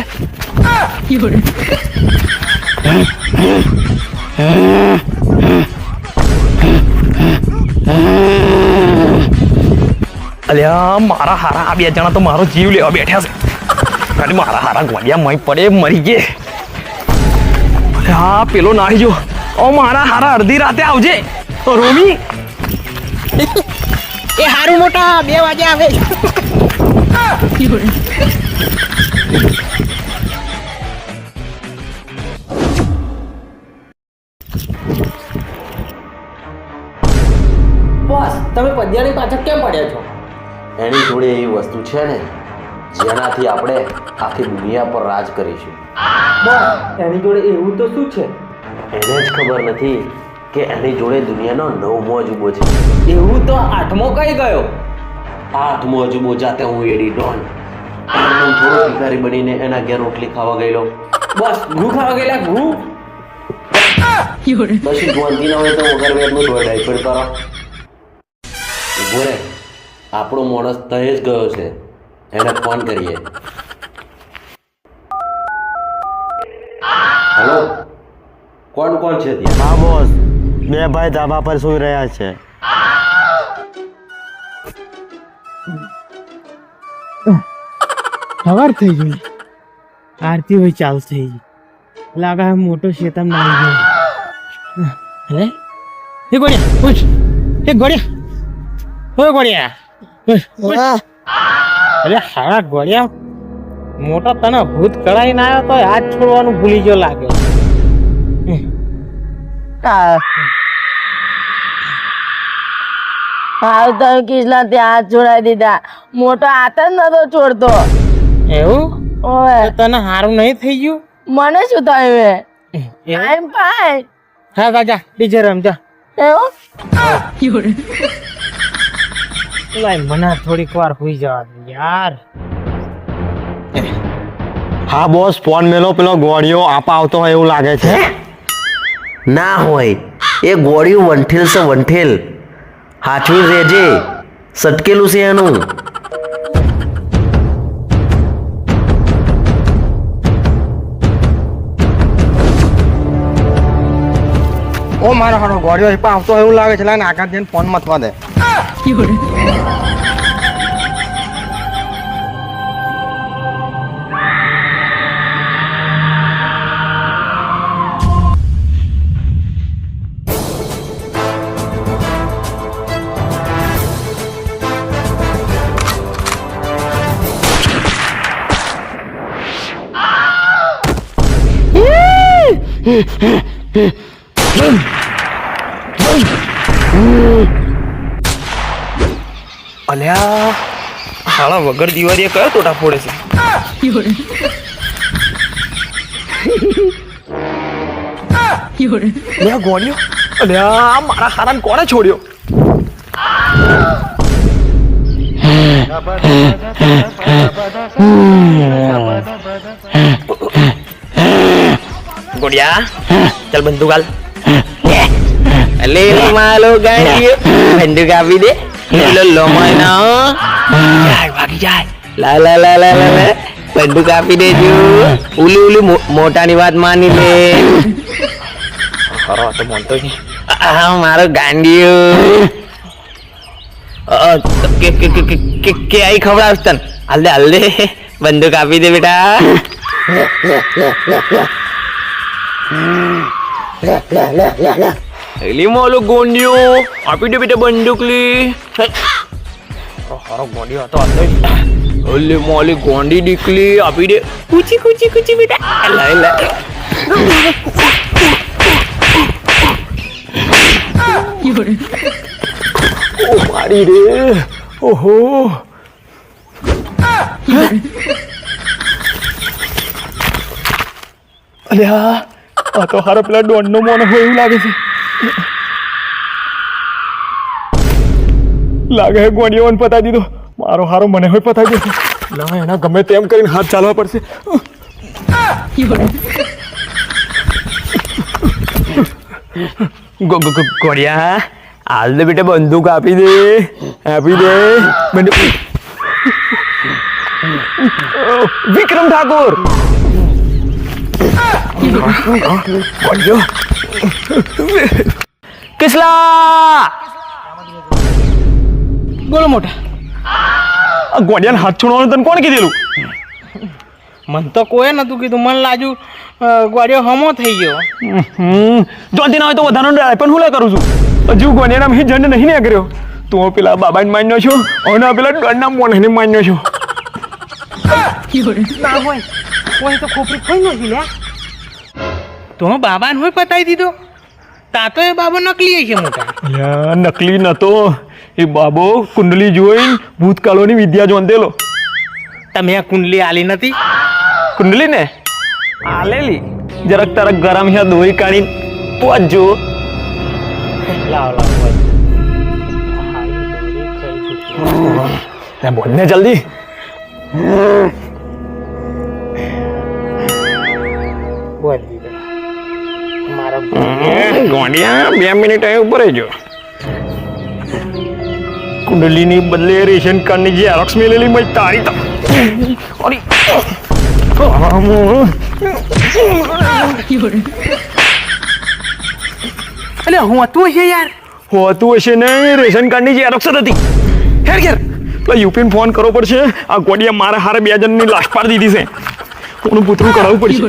અલ્યા મારા હારા આ બે જણા તો મારો જીવ લેવા બેઠા છે. ખાલી મારા હારા ગોડિયા મય પડે મરી ગયા. હા પેલો નાહી જો. ઓ મારા હારા અડધી રાતે આવજે રોમી. એ હારું મોટા 2 વાગે આવે. બોસ તમે પદ્યાની પાછળ કેમ પડ્યા છો? એની જોડે એવી વસ્તુ છે ને જેનાથી આપણે આખી દુનિયા પર રાજ કરીશું. બોસ એની જોડે એવું તો શું છે? એને જ ખબર નથી કે એની જોડે દુનિયાનો 9મો અજુબો છે. એવું તો 8મો કઈ ગયો? 8મો અજુબો જાતે હું એડી ડોન હું થોડો ભિખારી બનીને એના ઘેર રોટલી ખાવા ગયેલો. બોસ ઘૂ ખાવા ગયેલા ઘૂ? પછી ગોંધી ના હોય તો વગર વેરનું દોડાય પણ કરો. ઉભો રે, આપણો માણસ તય જ ગયો છે, એને ફોન કરીએ. હેલો, કોણ છે ત્યાં? હા બોસ, 2 ભાઈ ધાબા પર સૂઈ રહ્યા છે. સવાર થઈ ગઈ, આરતી હોય ચાલુ થઈ ગઈ. લાગે મોટો શેતમ નાઈ ગયો. અરે એ ગોડિયા પૂછ, એ ગોડિયા, ઓ ગોડિયા અરે હારા ગોડિયા મોટો તને ભૂત કળાઈને આવ્યો તો હાથ છોડવાનું ભૂલી ગયો લાગે. હાલ તમે કિસલા ત્યાં હાથ છોડાવી દીધા. મોટો હાથ જ નતો છોડતો. એવું ઓય તને હારું નહીં થઈ ગયું? મને શું થયું? આઈ એમ ફાઈન. હા કાકા ટીચર રમજા. એવું? લાય મને થોડીક વાર હોઈ જવા દે યાર. હા બોસ, ફોન મેલો, પેલો ગોળીઓ આપા આવતો હોય એવું લાગે છે. ના હોય, એ ગોળિયું વંઠેલ છે વંઠેલ. હાચવી રેજે, સટકેલું છે એનું. ઓ મારો હારો ગોળીઓ આપા આવતો હોય એવું લાગે છે. લાઈને આગળ જઈને ફોન મથવા દે. અલ્યા હાલા વગર દિવાળીએ કયો ટોટા ફોડે છે. અલ્યા ગોળીઓ, અલ્યા મારા હારાને કોણે છોડ્યો? ગોડિયા ચાલ બંદૂક હાલ. અલે માલો ગાડીઓ બંદૂક આપી દે. ભાગી જાય. લા લા લા લા લા બંદૂક આપી દેજો. ઉલી ઉલી મોટાની વાત માની લે. ખરો તો માનતો નહીં. મારો ગાંડીઓ કે આઈ ખવડાવશ તને. હાલ દે બંદૂક આપી દે બેટા. એલી મોલો ગોંડિયો આપી દે બેટા બંદૂક લી. હારો ગોંડિયો હતો ઓલી મોલી ગોંડી દીકલી આપી દે. કુચી કુચી કુચી બેટા. લે લે ઓ મારી રે. ઓહો અલ્યા આ તો હારો પેલા ડોનનો મોનો હોય એવું લાગે છે. લાગે હે ગોળીઓને પતાવી દીધો. મારો હારો મને હોય પતાવી દીધો. ના એના ગમે તેમ કરીને હાથ ચાલવા પડશે. ગોળિયા હાલ દે બેટા બંદૂક આપી દે બંદૂક. વિક્રમ ઠાકોર કિસલા બોલો મોટા. ગોડિયાને હાથ છોડવાનું તને કોણ કીધેલું? મને તો કોઈ નતું કીધું. મને લાગ્યું ગોળીઓ હમો થઈ ગયો. જોતી ના હોય તો વધારાનો ડ્રાય પણ હું લે કરું છું. હજુ ગોડિયાના મેં જંડ નહીં ને કર્યો. તું પેલા બાબાને માન્યો છો અને પેલા દોડના મોઢાને માન્યો છો. ના હોય કોઈ તો ખોપરી કોઈ નથી લ્યા. તો બાબાને હોય પતાવી દીધો. તા તો એ બાબો નકલી છે મોટા. અલ્યા, નકલી નતો એ બાબો કુંડલી જોઈને ભૂતકાળોની વિદ્યા જોંધેલો. તમે આ કુંડલી આલી નથી? કુંડલી ને આલેલી જરાક તારા ગરમ છે દોરી કાઢીને તો જ જો. લાવ બોલ ને જલ્દી. બોલ દીધો મારો ગોંડિયા 2 મિનિટ અહીં ઉપર જો. કુંડલીની બદલે રેશન કાર્ડની જે ઝેરોક્સ મેલેલી મય તારી તો અરે અલે હું તું છે યાર. હોતું હશે ને રેશન કાર્ડની જે ઝેરોક્સ જ હતી. હેર ઘેર પેલા યુપીને ફોન કરવો પડશે. આ ગોડિયા મારા હારે 2 જણની લાશ પાડી દીધી છે. કોનું પુતરું કરાવવું પડશે.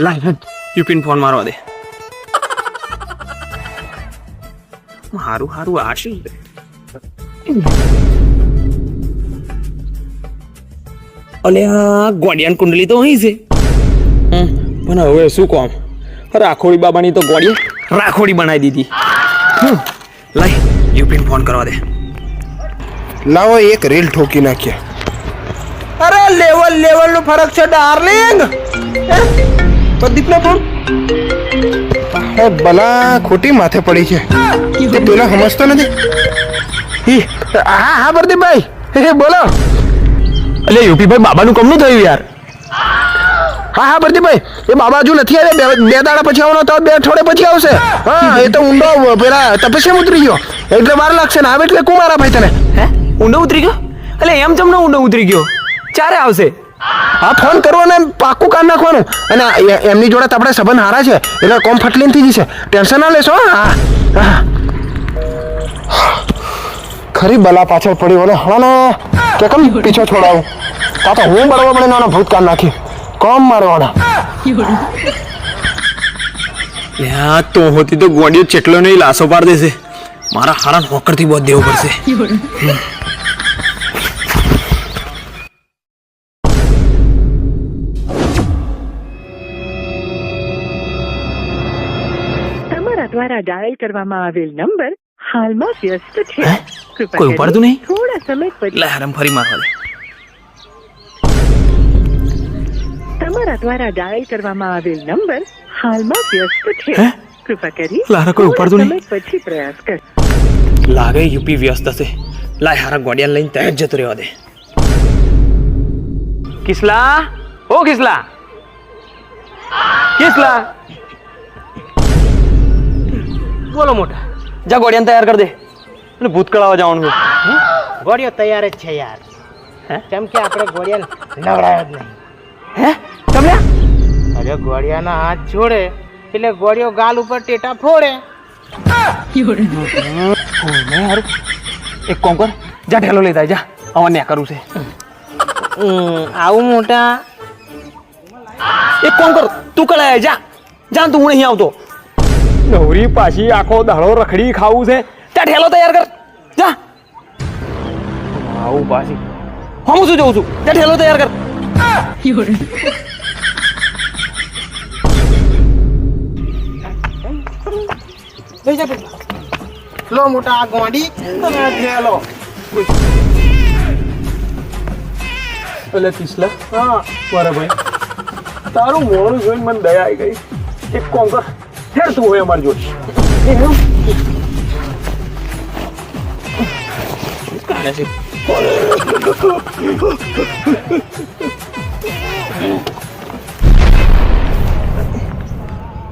લાય યુપીને ફોન મારવા દે. હારું આ શું છે? અલે આ ગોડિયાન કુંડલી તો અહીં છે. પણ હવે શું કોમ? રાખોડી બાબાની તો ગોડી રાખોડી બનાવી દીધી. લાય યુપીને ફોન કરવા દે. લાવો એક રેલ ઠોકી નાખ્યા. અરે લેવલ નો ફરક છે ડાર્લિંગ. પ્રદીપનો ફોન ભલા ખોટી માથે પડી છે. તે પેલા સમજતો નથી. હા પ્રદીપભાઈ હે બોલો. અલે યુપી ભાઈ બાબાનું કમનું થયું યાર? હા પ્રદીપભાઈ એ બાબા હજુ નથી આવ્યા. 2 દાડા પછી આવવાનો તો 2 અઠવાડિયે પછી આવશે. હા એ તો ઊંડો પેલા તપસ્યા ઉતરી ગયો એટલે વાર લાગશે ને. આવે એટલે કુમારા ભાઈ તને. હે ઊંડો ઉતરી ગયો? અલે એમ ચમનો ઊંડો ઉતરી ગયો? ચારે આવશે? હા ફોન કરવાનો એમ પાક્કું કામ નાખવાનું. અને એમની જોડે તો આપણે સંબંધ હારા છે એટલે કોમ ફટલીન થઈ જશે. ટેન્શન ના લેશો. હા ખરી બલા પાછળ પડી ઓલે હળાને કે કેમ પીછો છોડાવું. કા તો હું બરોબર પડે નાનો ભૂત કામ નાખી કોમ મારવાના. યા તો હોતી તો ગોડીઓ ચેટલો નહીં લાસો પાડ દેશે. મારા હારા નોકરથી બહુ દેવું પડશે. તમારા દ્વારા ડાયલ કરવામાં આવેલ નંબર હાલમાં વ્યસ્ત છે. કોઈ ઉપાડતું નહીં? થોડા સમય પછી લે હરમ ફરી મારવા દે. તમારા દ્વારા ડાયલ કરવામાં આવેલ નંબર હાલમાં વ્યસ્ત છે. કૃપા કરી લારા કોઈ ઉપાડતું થોડા નહીં? સમય પછી પ્રયાસ કરો. લાગે યુપી વ્યસ્ત હશે. લાય હારા ગોડિયા લઈને ત્યાં જ જતો રહેવા દે. કિસલા ઓ કિસલા બોલો મોટા. જા ગોડિયાને તૈયાર કરી દે અને ભૂતકળાવા જવાનું છે. ગોળીઓ તૈયાર જ છે યાર. કેમ કે આપણે ગોળિયાને નવડાવ્યો જ નહીં. હે ચમલ્યા અરે ગોળિયાના હાથ જોડે એટલે ગોળીઓ ગાલ ઉપર ટેટા ફોડે. એક કોમ કર જા ઢેલો લેતા જા આવા ન્યા કરું છે. આવું મોટા. એક કોમ કર તું કળાય જા તું હું નહીં આવતો. નવરી પાછી આખો દાડો રખડી ખાવું છે. જા ઢેલો તૈયાર કર જા. આવું પાછી હું શું જોઉં છું. જા ઢેલો તૈયાર કર. લો મોટા આ ગોંડી તમે થેલો. એટલે કિસલા હા મારા ભાઈ તારું મોડું જોઈને મને દયા આવી ગઈ. એક કોમ કર હેર તું હોય અમારી જોડે.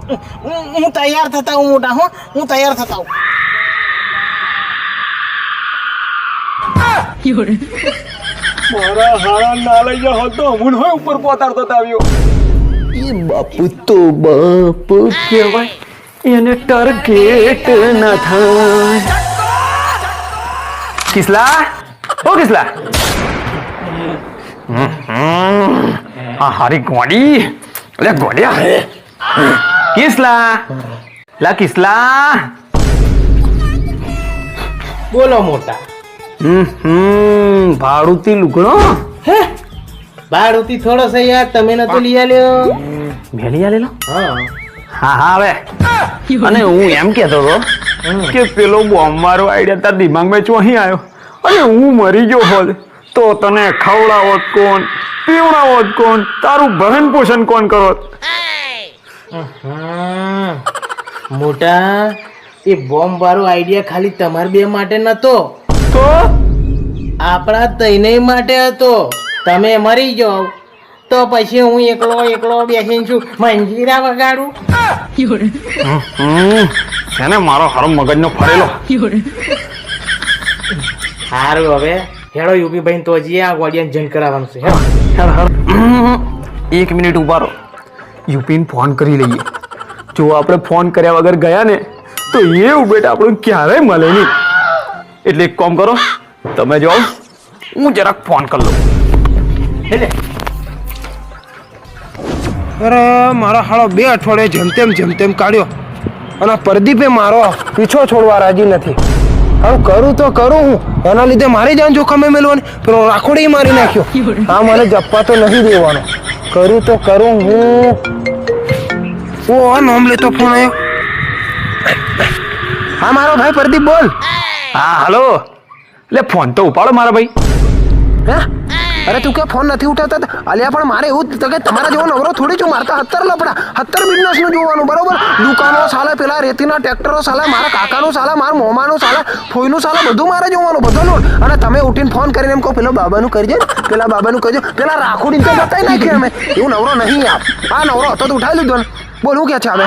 હું તૈયાર થતા હું મોટા હો હું તૈયાર થતા હું મારા હારા ના લઈ જાઓ તો હું હોય ઉપર પોતાડતો આવ્યો એ બાપુ તો બાપ કહેવાય એને ટાર્ગેટ ના થાય. કિસલા ઓ કિસલા આ હારી ગોડી લે ગોડિયા કિસલા લા કિસલા બોલો મોટા ભાડુતી લુગડો ભાડુતી થોડો છે યાર તમે નતો લઈ આલ્યો ભેલી આલેલો હા હા હા હવે અને હું એમ કહેતો હતો કે પેલો બોમ્બ મારો આઈડિયા તાર દિમાગમાં ચોહી આવ્યો અને હું મરી ગયો હોત તો તને ખવડાવત કોણ પીવડાવત કોણ તારું ભરણ પોષણ કોણ કરત. મોટા એ બોમ્બ વાળો આઈડિયા ખાલી તમાર બે માટે નતો તો આપણા તઈને માટે હતો. તમે મરી જાઓ તો પછી હું એકલો બેસીને છું મંજીરા વગાડું. છે ને મારો હરમ મગજનો ફરેલો. સારું હવે હેડો યુપી ભાઈ તો જઈએ આ ગોડિયાને જન કરાવવાનું છે હેડો. એક મિનિટ ઉભા રહો યુપીને ફોન કરી લઈએ. જો આપણે ફોન કર્યા વગર ગયા ને તો એ બેટા આપણું ક્યારેય મળે નહીં. એટલે એક કામ કરો તમે જાઓ હું જરાક ફોન કરી લઉં. એટલે અરે મારા હાળો 2 અઠવાડિયે જેમ તેમ કાઢ્યો અને પ્રદીપે મારો પીછો છોડવા રાજી નથી. હવે કરું તો કરું હું એના લીધે મારી જાન જોખમે મેળવાની પેલો રાખોડી મારી નાખ્યો. હા મને જપ્પા તો નહીં દેવાનો. કરું તો કરું હું. ઓ નામ લેતો ફોન આવ્યો. હા મારો ભાઈ પ્રદીપ બોલ. હા હલો એટલે ફોન તો ઉપાડો મારા ભાઈ. હે અરે તું કે ફોન નથી ઉઠાવતા અલ્યા પણ મારે એવું તો કે તમારા જેવો નવરો થોડી છું. મારે તો 70 લપડા 70 બિઝનેસ નું જોવાનું બરોબર. દુકાનો સાલા પેલા રેતીના ટ્રેક્ટરો સાલા મારા કાકાનું સાલા મારા મોમાનું સાલા ફોઈનું સાલા બધું મારે જોવાનું બધો લોડ. અને તમે ઉઠીને ફોન કરીને એમ કહો પેલા બાબાનું કરજે પેલા બાબાનું કરજો પેલા રાખોડીને તો બતાવી નાખ્યું અમે. એવું નવરો નહીં આપ આ નવરો હતો તો ઉઠાવી લીધો ને. બોલ હું કે છે હવે.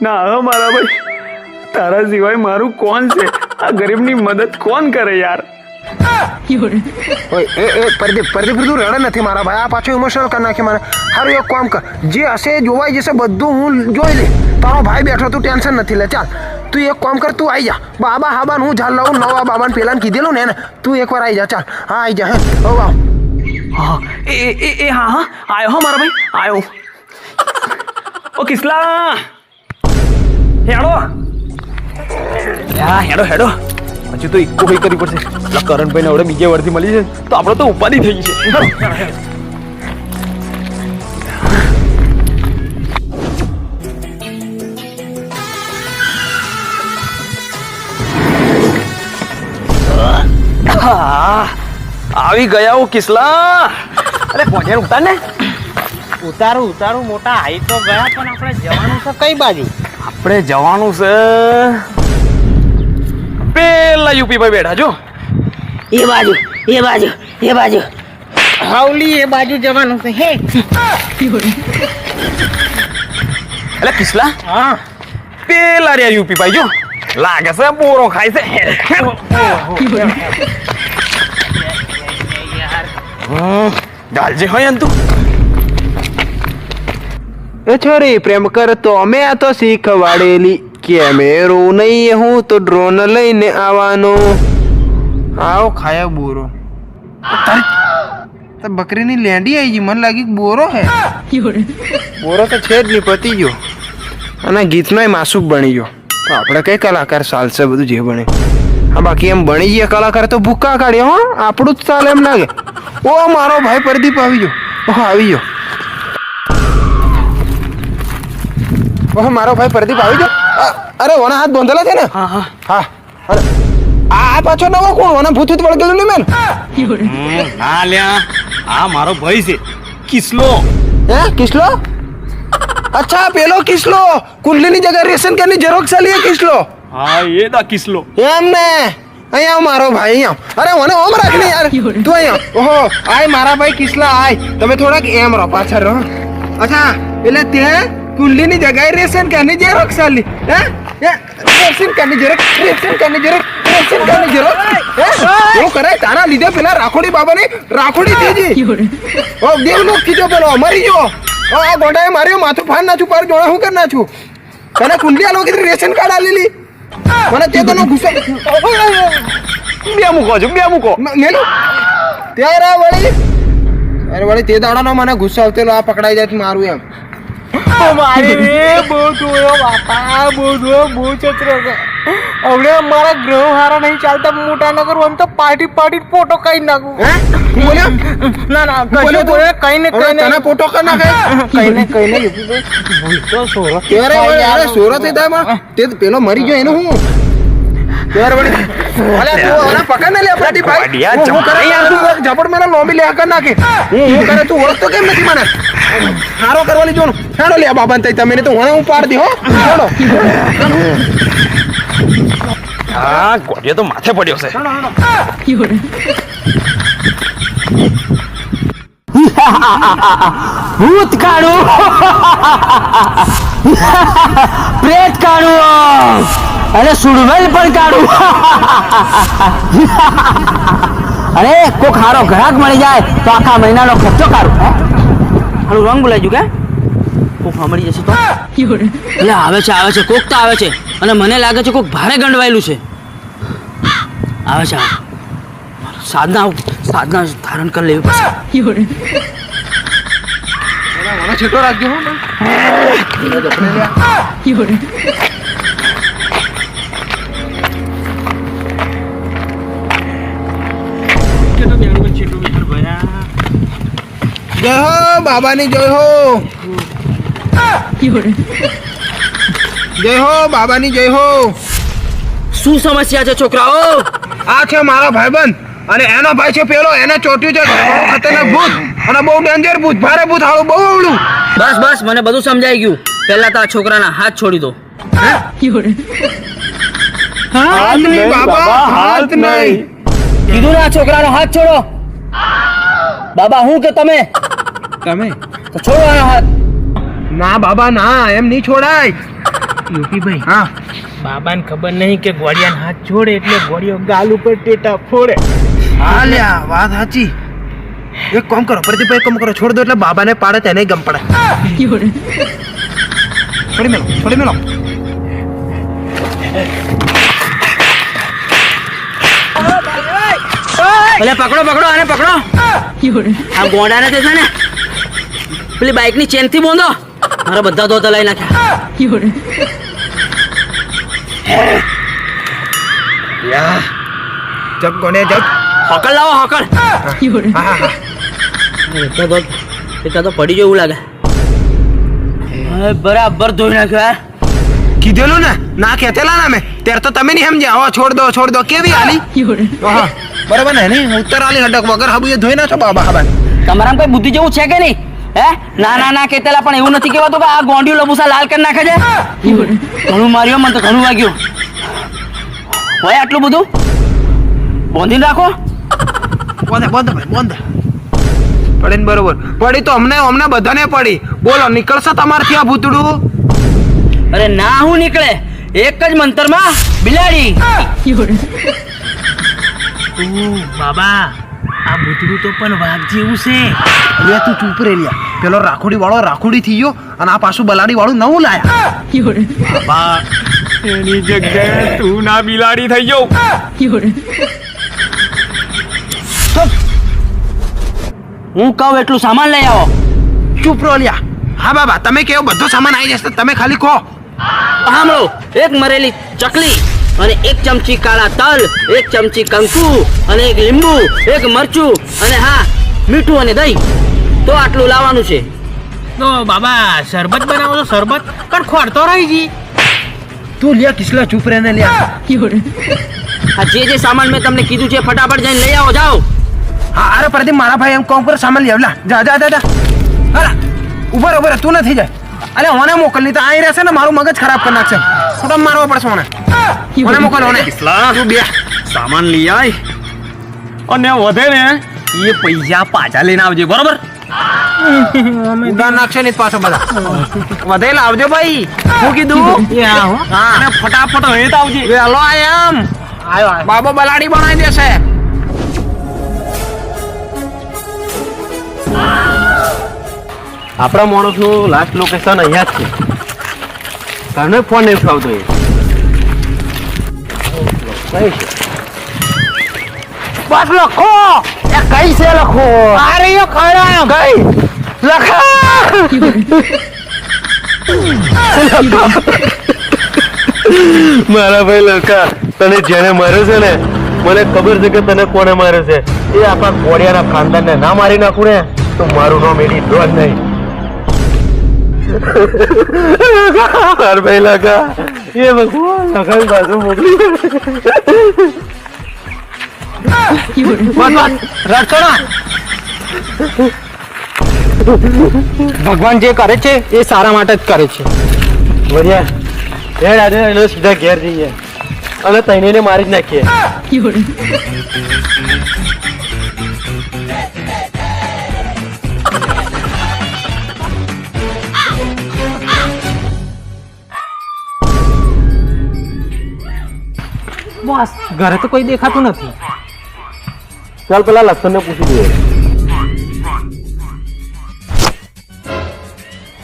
ના હવે મારા ભાઈ તારા સિવાય મારું કોણ છે? આ ગરીબની મદદ કોણ કરે યાર? ઓય એ પ્રદીપ તું રડે નથી મારા ભાઈ. આ પાછો ઇમોશનલ કરી નાખે મને. સારું એક કામ કર જે હશે જોવાઈ જશે બધું હું જોઈ લે. તારો ભાઈ બેઠો તું ટેન્શન નથી લે. ચાલ તું એક કામ કર તું આવી જા. બાબા હાબાન હું ઝાલ લાવું નવા બાબાને પેલાને કીધેલું ને તું એકવાર આવી જા. ચાલ હા આવી જા. હે ઓ વાહ હા એ હા આયો હો મારા ભાઈ આયો. ઓ કિસલા હેડો હેડો હજુ તો ઇકો ભાઈ કરવી પડશે. કરણભાઈ ને હવે બીજે વર્ધી મળી છે તો આપણે તો ઉપાધિ થઈ છે. આવી ગયા હું કિસલા. અરે પહોંચે ઉતાર ને. ઉતારું મોટા હાઈ તો ગયા પણ આપણે જવાનું છે કઈ બાજુ? આપણે જવાનું છે પેલા યુપી ભાઈ બેઠા જો એ બાજુ હાવલી એ બાજુ જવાનું છે. હે એટલે કિસલા હા પેલા રે યુપી ભાઈ જો લાગે છે બોરો ખાય છે. ડાલજે હોય તું. એ છોરી પ્રેમ કરતો અમે આ તો શીખવાડેલી કેમેરો નહીં હું તો ડ્રોન લઈને આવવાનો. આવો ખાયા બોરો. તો બકરીની લેંડી આવી ગઈ મને લાગી બોરો હે. બોરો તો છે જ નહીં પતી ગયો અને ગીતનોય માસૂક બની ગયો. તો આપણે કઈ કલાકાર ચાલશે બધું જે બને. હા બાકી એમ બની ગયા કલાકાર તો ભૂક્કા કાઢ્યો. હો આપણું જ ચાલે એમ લાગે. ઓ મારો ભાઈ પ્રદીપ આવી ગયો. આવી ગયો. ઓહ મારો ભાઈ પ્રદીપ આવી ગયો. અરે ઓના હાથ બાંધેલા છે ને. હા અરે આ પાછો નવો કોણ ઓના ભૂત વળગેલું ને મેલ. ના લ્યા આ મારો ભાઈ છે કિસલો. હે કિસલો? અચ્છા પેલો કિસલો કુંડલીની જગ્યાએ રેશન કાર્ડની ઝેરોક્ષ આલી કિસલો. હા એ દા કિસલો. એમ ને અહીંયા મારો ભાઈ અહીંયા. અરે મને ઓમ રાખ ને યાર તું અહીંયા. ઓહો આય મારા ભાઈ કિસલા આય. તમે થોડાક એમ રહો પાછળ રહો. અચ્છા એટલે તે કુંડલીની જગ્યાએ રેશન કાની ઝેરોક્ષ આલી હે રેશન કાની ઝેરોક્ષ રેશન કાની ઝેરોક્ષ રેશન કાની ઝેરોક્ષ એવું કરાય તારા લીધે પેલા રાખોડી બાબાની રાખોડી થઈજી ઓ દેવનો કીધો પેલો મરી ગયો આ ગોડાએ માર્યો માથું ફાન નાચું પાર જોડા હું કર નાચું તને કુંડલી આલો કીધું રેશન કાર્ડ આલેલી મને તે તનો ગુસ્સો બે મૂકો મેલો ત્યારે વળી તે દાડાનો મને ગુસ્સો આવતેલો આ પકડાઈ જાય તો મારું એમ મારી રે બહુ જોયો બાપા બહુ જોયો બહુ ચતરો છે હવે મારા ગ્રહ હારા નહીં ચાલતા મોટા નગર આમ તો પાર્ટી ફોટો કઈ નાખું હે બોલ્યો ના કશું બોલે કઈ ને તને ફોટો કર નાખે કઈ ને ભૂલતો સોરો ત્યારે વળી અરે સોરો તે દામાં તે પેલો મરી ગયો એનું હું ત્યારે વળી અલે તું ઓલા પકડ ને લે પાટી ભાઈ હું કરે યાર તું ઝપડ મને લોબી લે કર નાખે હું કરે તું ઓળખતો કેમ નથી મને હારો કરવાની જોનો હેડો લે બાબા તઈ તમે તો હું પાડ દી હો હેડો હા ગોડિયો તો માથે પડ્યો છે ભૂત કાઢું પ્રેત કાઢું અને સુડવેલ પણ કાઢું અરે કોક હારો ગ્રાહક મળી જાય તો આખા મહિનાનો ખર્ચો કાઢું હારું રંગ બોલાઈ ગયું કે કોક મળી જશે તો એટલે આવે છે કોક તો આવે છે અને મને લાગે છે કોક ભારે ગંડવાયેલું છે આવે છે સાધના ધારણ કરી લેવી પડશે મને છેટો રાખજો હો જય હો બાબાની જય હો જય હો બાબાની જય હો શું સમસ્યા છે છોકરાઓ આ છે મારો ભાઈબંધ અને એનો ભાઈ છે પેલો એને ચોટ્યું છે ખતરનાક ભૂત અને બહુ ડેન્જર ભૂત ભારે ભૂત હાળું બહુ અવળું બસ મને બધું સમજાઈ ગયું પહેલા તો આ છોકરાના હાથ છોડી દો હાથ નહીં બાબા હાથ નહીં કીધું ને આ છોકરાનો હાથ છોડો બાબા હું કે તમે તમે તો છોડો આનો હાથ ના બાબા ના એમ નહીં છોડાય યુપીભાઈ હા બાબાને ખબર નહીં કે ગોળિયાનો હાથ છોડે એટલે ગોળિયો ગાલ ઉપર ટેટા ફોડે હા લ્યા વાત સાચી એક કામ કરો પ્રદીપભાઈ એક કામ કરો છોડ દો એટલે બાબાને પાડે તેને ગમ પડે છોડી મેલો એટલે પકડો આને પકડો આ ગોંડાને તે છે ને પેલી બાઇક ની ચેન થી બાંધો મારા બધા દોતા લઈ નાખ્યા યા જબ કોને જબ હકલ લાવો હકલ હા હા એટલા તો પડી જવું લાગે બરાબર ધોઈ નાખ્યો યાર કીધેલું ને ના કહેતેલા ને મેં ત્યારે તો તમે નહીં સમજ્યા હો છોડ દો કેવી હાલી હા બરાબર ને નહીં ઉત્તર આલી હડક વગર હાબુ એ ધોઈ નાખો બાબા હાબા તમારામાં કઈ બુદ્ધિ જેવું છે કે નહીં હે ના કેતેલા પણ એવું નથી કહેવાતું કે આ ગોંડિયું લબુસા લાલ કરી નાખે છે ઘણું માર્યો મને તો ઘણું વાગ્યું હોય આટલું બધું બોંધીને રાખો બોંધે પડી ને બરોબર પડી તો અમને બધાને પડી બોલો નીકળશે તમારથી આ ભૂતડું અરે ના હું નીકળે એક જ મંતરમાં બિલાડી બાબા આ ભૂતડું તો પણ વાઘ જેવું છે લે તું ચૂપ રે લ્યા પેલો રાખોડી વાળો રાખોડી થઈ ગયો અને આ પાછું બલાડી વાળું નવું લાયા બાબા એની જગ્યાએ તું ના બિલાડી થઈ જાઉં હું કહું એટલું સામાન લઈ આવો ચૂપ રો લ્યા હા બાબા તમે કેવો બધો સામાન આવી જશે તમે ખાલી કહો સાંભળો એક મરેલી ચકલી અને એક ચમચી કાળા તલ એક ચમચી કંકુ અને એક લીંબુ એક મરચું અને હા મીઠું અને દહીં તો આટલું લાવવાનું છે તો બાબા શરબત બનાવો તો શરબત પણ ખોરતો રહી જી તું લ્યા કિસલા ચૂપ રહે ને લ્યા આ જે સામાન મેં તમને કીધું છે ફટાફટ જઈને લઈ આવો જાઓ હા અરે પ્રદીપ મારા ભાઈ એમ કામ કરે સામાન લેવલા જા અરે ઉભર તું નથી જાય અરે ઓને મોકલ નહીં તો અહીં રહેશે ને મારું મગજ ખરાબ કરી નાખશે ખોટા મારવા પડશે ઓને મોકલ ઓને તું બે સામાન લઈ આય અને વધે ને એ પૈસા પાછા લઈને આવજે બરોબર ઉડાન નાખશે ને પાછો બધા વધે લાવજો ભાઈ શું કીધું અને ફટાફટ અહીં તો આવજે. વેલો આયમ બાબો બલાડી બનાવી દેશે. આપણા માણસનું લાસ્ટ લોકેશન અહીંયા જ છે. તને ફોન નહીં ઉઠાવતો એ કઈ છે? બસ લખો એ કઈ છે લખો અરે યો ખરા કઈ લખા મારા ભાઈ લડકા, તને જેને માર્યો છે ને, મને ખબર છે કે તને કોને માર્યો છે. એ આપણા કોડિયાના ખાનદાનને ના મારી નાખું ને તો મારું નામ એની ડોન નહીં. માર ભાઈ લડકા, એ ભગવાન લખાવી બાજુ મોકલી. ભગવાન જે કરે છે એ સારા માટે જ કરે છે. વરિયા હેડ આજે એને સીધા ઘેર જઈએ અને તઈને મારી જ નાખીએ. બસ ઘરે તો કોઈ દેખાતું નથી. ચાલ પેલા લક્ષણને પૂછી દઈએ.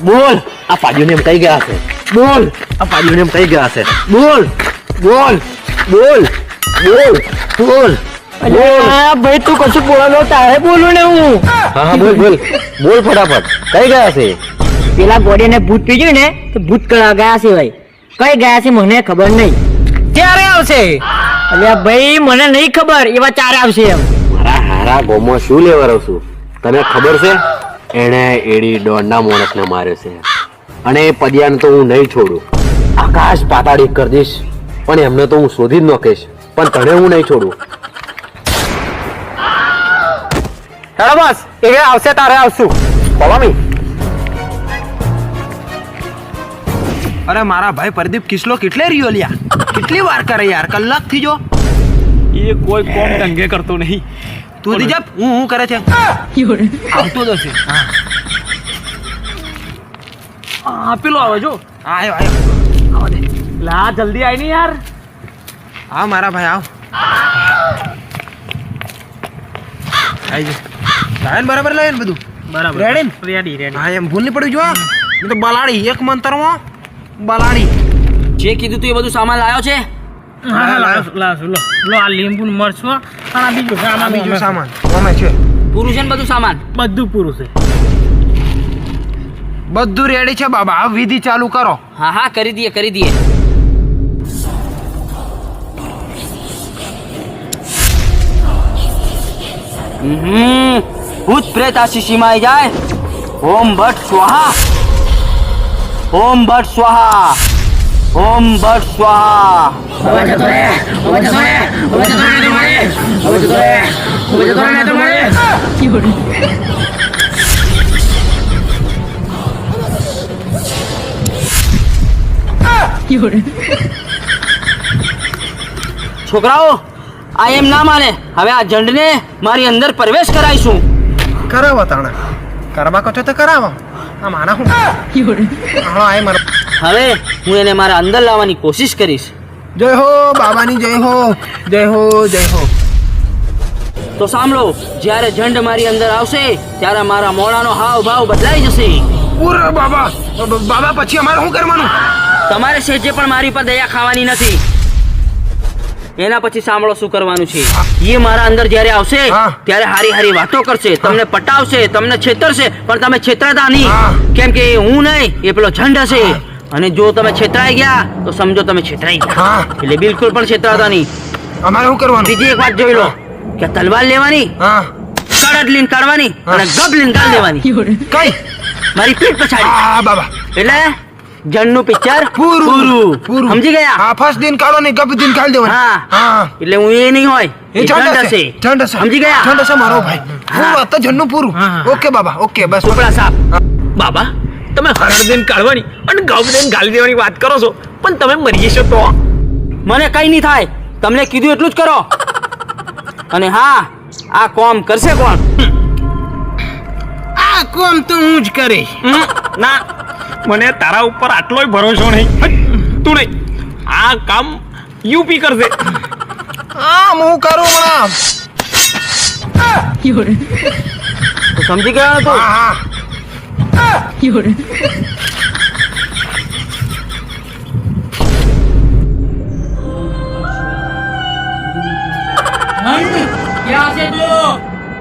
બોલ, આ પાડીઓને એમ કઈ ગયા છે? બોલ, આ પાડીઓને એમ કઈ ગયા છે? બોલ બોલ બોલ બોલ બોલ. ભાઈ તું કશું બોલવાનો તારે બોલું ને હું. હા બોલ બોલ બોલ ફટાફટ. કઈ ગયા છે? પેલા ગોડિયાને ભૂત પીજ્યું ને તો ભૂત કરવા ગયા છે ભાઈ. કઈ ગયા છે મને ખબર નહીં. ક્યારે આવશે? અલ્યા ભાઈ મને નહીં ખબર, એવા ચારે આવશે એમ. મારા હારા ગોમાં શું લેવા રહું છું? તને ખબર છે એણે એડી દોડના માણસને માર્યો છે અને એ પદિયાને તો હું નહીં છોડું. આકાશ પાતાળ એક કરી દઈશ પણ એમને તો હું શોધી જ નાખીશ, પણ તને હું નહીં છોડું. ચાલો બસ એ આવશે તારે આવશું. પલામી અરે મારા ભાઈ પ્રદીપ કિસલો કેટલે રહ્યો લ્યા? કેટલી વાર કરે યાર, કલાક થી જો. એ કોઈ કોમ ઢંગે કરતો નહીં. તું દી જા, હું કરે છે આવતો જ હશે. હા પેલો આવે જો. આયો આયો લા જલ્દી આય ને યાર. આવ મારા ભાઈ આવ. આઈ જા. લાઈન બરાબર લાઈન બધું બરાબર રેડી ને? Ready ready. હા એમ ભૂલ નહીં પડ્યું જો. હું તો બલાડી એક મંતરમાં બલાડી. જે કીધું તું એ બધું સામાન લાવ્યો છે? હા લાવ લો આ લીંબુ મરચો અને આ બીજું આ આમાં બીજું સામાન અમે છે. પૂરું છે ને બધું સામાન? બધું પૂરું છે. બધું રેડી છે બાબા. આ વિધિ ચાલુ કરો. હા હા કરી દઈએ કરી દઈએ. ભૂત પ્રેત આ શીશીમાં આવી જાય. ઓમ ભટ્ટ સ્વાહા, ઓમ ભટ્ટ સ્વાહા, ઓમ ભટ્ટ સ્વાહા. છોકરાઓ આ એમ ના માને. હવે આ ઝંડને મારી અંદર પ્રવેશ કરાઈશું. કરાવો તાણા કરવા કહો છો તો કરાવો. આ માણા હું હા આય મારો. હવે હું એને મારા અંદર લાવવાની કોશિશ કરીશ. જય હો બાબાની જય હો જય હો જય હો. તો સાંભળો, જ્યારે ઝંડ મારી અંદર આવશે ત્યારે મારા મોઢાનો હાવ ભાવ બદલાઈ જશે. પૂરા બાબા બાબા પછી અમારે શું કરવાનું? તમારે સહેજે પણ મારી પર દયા ખાવાની નથી. એના પછી સાંભળો શું કરવાનું છે. એ મારા અંદર જ્યારે આવશે હા. ત્યારે હારી હારી વાતો કરશે, તમને પટાવશે, તમને છેતરશે, પણ તમે છેતરાતા હા. નહીં. કેમ કે હું નહીં, એ પેલો ઝંડ હશે. અને જો તમે છેતરાઈ ગયા તો સમજો તમે છેતરાઈ ગયા. હા. એટલે બિલકુલ પણ છેતરાતા નહીં. અમારે શું કરવાનું? બીજી એક વાત જોઈ લો કે તલવાર લેવાની, હા કડદ લીન કાઢવાની અને ગબ લીન ગાળ દેવાની. કઈ મારી પીઠ પછાડી. હા બાબા એટલે જણનું પિક્ચર પૂરું સમજી ગયા? હા ફર્સ્ટ દિન કાઢો ને ગબ દિન કાઢી દેવાનું. હા. હા એટલે હું એ નહીં હોય, એ એ ઝંડ હશે. ઝંડ હશે. સમજી ગયા? ઝંડ હશે મારો ભાઈ. પૂરું આ તો ઝંડનું પૂરું. ઓકે બાબા ઓકે બસ. ટુકડા સાપ. બાબા તમે હરદેન કાઢવાની અને ગવદેન ગાલી દેવાની વાત કરો છો, પણ તમે મરી જશો તો? મને કઈ નહીં થાય, તમને કીધું એટલું જ કરો. અને હા, આ કોમ કરશે કોણ? આ કોમ તો હું જ કરીશ. ના મને તારા ઉપર આટલોય ભરોસો નહીં. તું નહીં, આ કામ યુપી કરશે. હા હું કરું હમણાં. તું સમજી ગયો તો હા ક્યાં છે તું?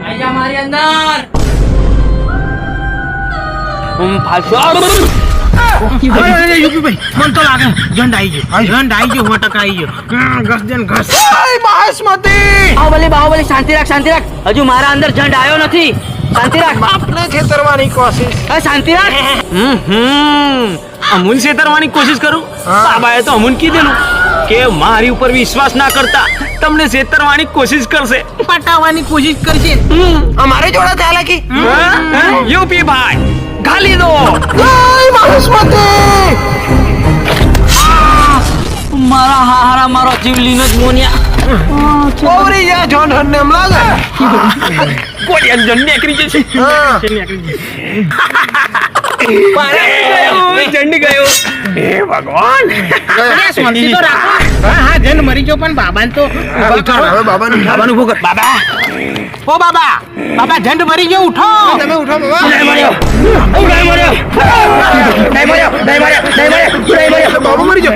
આઈ જા મારી અંદર. યુપીભાઈ મને તો લાગે ઝંડ આવી ગયો, 100% આવી ગયો. ઘસ દે ને ઘસ. બાસમતી બાહુબલી શાંતિ રાખ. હજુ મારા અંદર ઝંડ આવ્યો નથી. શાંતિ રાખ. આપણે છેતરવાની કોશિશ. હવે શાંતિ રાખ. અમુન છેતરવાની કોશિશ કરું? બાબાએ તો અમુન કીધેલું કે મારી ઉપર વિશ્વાસ ના કરતા તમને છેતરવાની કોશિશ કરશે. પટાવવાની કોશિશ કરશે. અમારે જોડે ચાલે કે યુપી ભાઈ ગાલી દો. બાસમતી મારા હારા મારો જીવલીનો જ મોનિયા. ઓરી યા જોન હન એમ લાગે. કોડિયા જન નીકળી જશે. હા ચંડી ગયો. હે ભગવાન. શાંતિ તો રાખો. હા જન મરી ગયો પણ બાબાને તો ઊભા કરો. હવે બાબાનું ઊભો કર. બાબા ઓ બાબા જંડ મરી ગયો, ઉઠો. તમે ઉઠો બાબા. બાબુ મરી ગયો.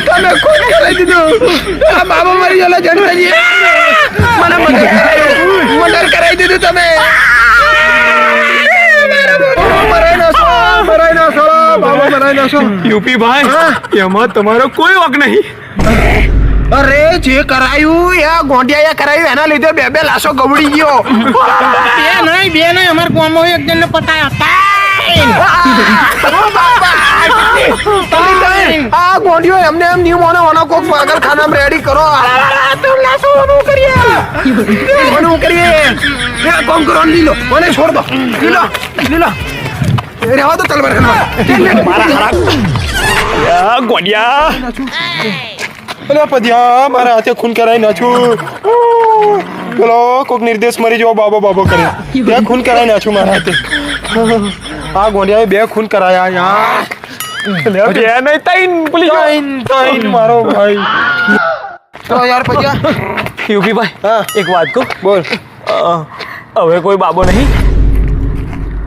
તમે કોણ કરાવી દીધું? આ બાબા મરી ગયો જનતાજી. મને મર્ડર કરાવી દીધું તમે. મરાઈ નાખો બાબા, મરાઈ નાખો. યુપી ભાઈ એમાં તમારો કોઈ વાંક નહીં. અરે જે કરાયું એ ગોંડિયા કરાયું એના લીધે બે લાશો ગબડી ગયો. બે નહીં અમાર ગામમાં એક જણને પટાયા. આ ગોંડિયો એમને એમ નહીં મોને ઓનો કોક પાગલખાનામાં રેડી કરો. કોમ કરો લીલો મને છોડ દો. લીલો રહેવા દો તલવાર ગોડિયા અરે પદ્યા મારા હાથે ખૂન કરાઈ નાખ્યું. બોલો કોક નિર્દેશ મરી જવો બાબો કરે ત્યાં ખૂન કરાઈ નાખ્યું મારા હાથે. આ ગોંડિયાએ 2 ખૂન કરાયા યાર. ત્રણ મારો ભાઈ. તો યાર પદ્યા યુપી ભાઈ હા એક વાત કહું. બોલ. હવે કોઈ બાબો નહીં.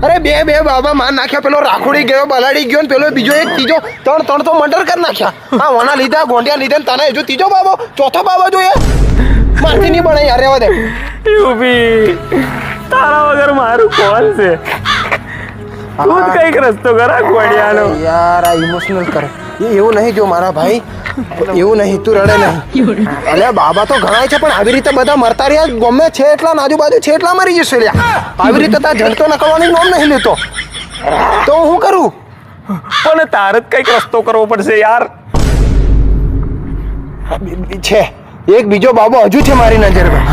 અરે બે બાબા માર નાખ્યા. પેલો રાખોડી ગયો, બલાડી ગયો ને પેલો બીજો એક ત્રીજો ત્રણ તો મર્ડર કરી નાખ્યા. હા ઓના લીધા ગોંડિયા લીધા ને તને હજુ ત્રીજો બાબો ચોથો બાબો જોઈએ. મારથી નહીં બને યાર, રહેવા દે. યુપી તારા વગર મારું કોણ છે? તું જ કઈક રસ્તો કરા ગોડિયાનો. યાર આ ઇમોશનલ કરે એવું નહીં. જો મારા ભાઈ એવું નહીં, તું રડે નહીં. અલ્યા બાબા તો ઘણા છે પણ આવી રીતે બધા મરતા રહ્યા. ગમે છે એટલા આજુબાજુ છે એટલા મરી જશે લ્યા. આવી રીતે તાર ઝંડતો નકળવાની નોમ નહીં લેતો તો હું કરું? પણ તારે જ કઈક રસ્તો કરવો પડશે યાર. છે એક બીજો બાબો હજુ છે મારી નજરમાં.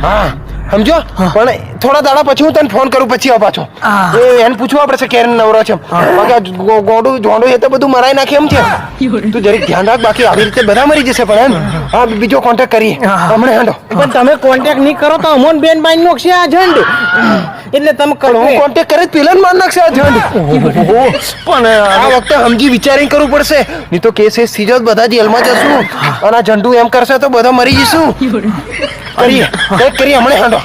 હા સમજો. પણ થોડા દાડા પછી હું તને ફોન કરું પછી પાછો. એને પૂછવા પડશે કેરન નવરો છે ગોંડું એ તો બધું મરાઈ નાખે એમ છે. તું જરીક ધ્યાન રાખ, બાકી આવી રીતે બધા મરી જશે. પણ એમ હા બીજો કોન્ટેક્ટ કરીએ હમણાં. હેંડો પણ તમે કોન્ટેક્ટ નહીં કરો તો અમોન બેન બાઈ નોખશે આ ઝંડ. એટલે તમે કરો. હું કોન્ટેક્ટ કરે પેલા માર નાખશે આ ઝંડ. પણ આ વખતે સમજી વિચારીને કરવું પડશે, નહીં તો કેસ સીજો બધા જેલમાં જશું અને આ ઝંડુ એમ કરશે તો બધા મરી જશું. કરીએ હમણાં. હેંડો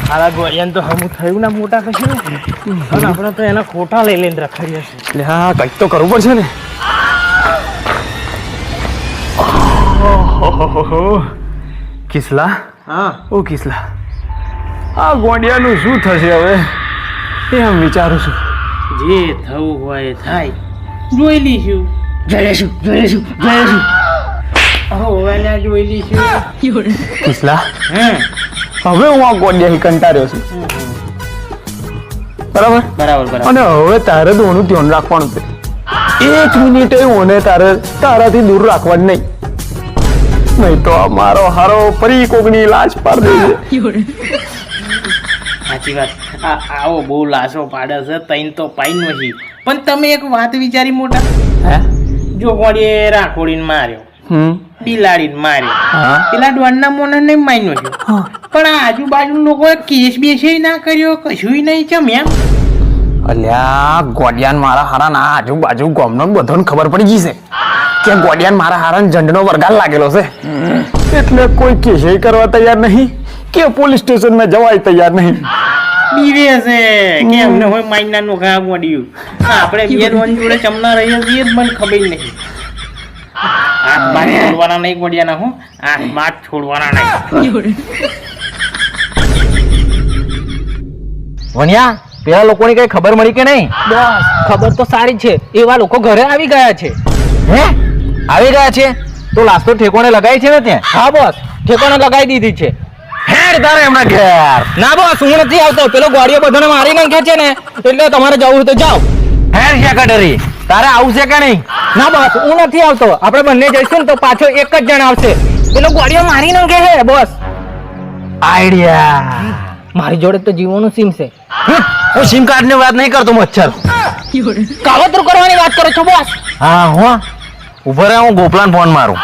હારા ગોળિયાને તો હમું થયું ના મોટા કશું ને. અને આપણે તો એના ખોટા લઈને રખડીએ છીએ. એટલે હા કંઈક તો કરવું પડશે ને. કિસલા હા ઓ કિસલા આ ગોંડિયાનું શું થશે હવે એમ વિચારું છું. જે થવું હોય થાય. જોઈ લઈશું. હવે જોઈ લઈશું. કિસલા હવે હું આ ગોંડિયાથી કંટાળ્યો છું. બરાબર અને હવે તારે દોનું ધ્યાન રાખવાનું છે. 1 મિનિટે ઓને તારાથી દૂર રાખવાનું નહીં. નહીં તો આ મારો હારો ફરી કોકની લાશ પાડી દેશે. સાચી વાત. આવો બહુ લાશો પાડે છે. તૈન તો પાઈ નથી પણ તમે એક વાત વિચારી મોટા હે જો ગોળીએ રાખોડીને માર્યો બિલાડીને માર્યો હા પેલા ડોનના મોના ને માન્યો છે પણ આ આજુબાજુ લોકોએ કેસ બેસે ના કર્યો કશું નહીં ચમ એમ અલ્યા ગોડિયાન મારા હારા ના આજુબાજુ ગામનો બધાને ખબર પડી ગઈ છે કે ગોડિયાન મારા હારા ઝંડનો વરગાલ લાગેલો છે એટલે કોઈ કેસે કરવા તૈયાર નહીં કે પોલીસ સ્ટેશનમાં જવાય તૈયાર નહીં બીવે છે કે અમને હોય માઇના નોખા ગોળ્યું આપણે બે રોન જોડે ચમના રહીએ છીએ જ મને ખબર નહીં હાથ બાદ છોડવાના નહીં ગોળિયાના હું હાથ બાદ છોડવાના નહીં વણ્યા પેલા લોકોની કઈ ખબર મળી કે નહીં બસ ખબર તો સારી છે એવા લોકો ઘરે આવી ગયા છે હે આવી ગયા છે તો લાશ તો ઠેકોણે લગાવી છે ને ત્યાં હા બોસ ઠેકાણે લગાવી દીધી છે હેડ તારે એમના ઘેર ના બોસ હું નથી આવતો પેલો ગાડીઓ બધાને મારી નાખ્યા છે ને એટલે તમારે જવું હોય તો જાઓ હેડ સેક્રેટરી તારે આવું છે કે નહીં ના બોસ હું નથી આવતો આપણે બંને જઈશું ને તો પાછો એક જ જણ આવશે પેલો ગાડીઓ મારી નાખે છે બોસ આઈડિયા મારી જોડે તો જીવોનું સીમ છે હું સિમ કાર્ડ ની વાત નહીં કરતો મચ્છર કાવતરું કરવાની વાત કરો છો બોસ હા હું ઉભો રહે હું ગોપલાન ફોન મારું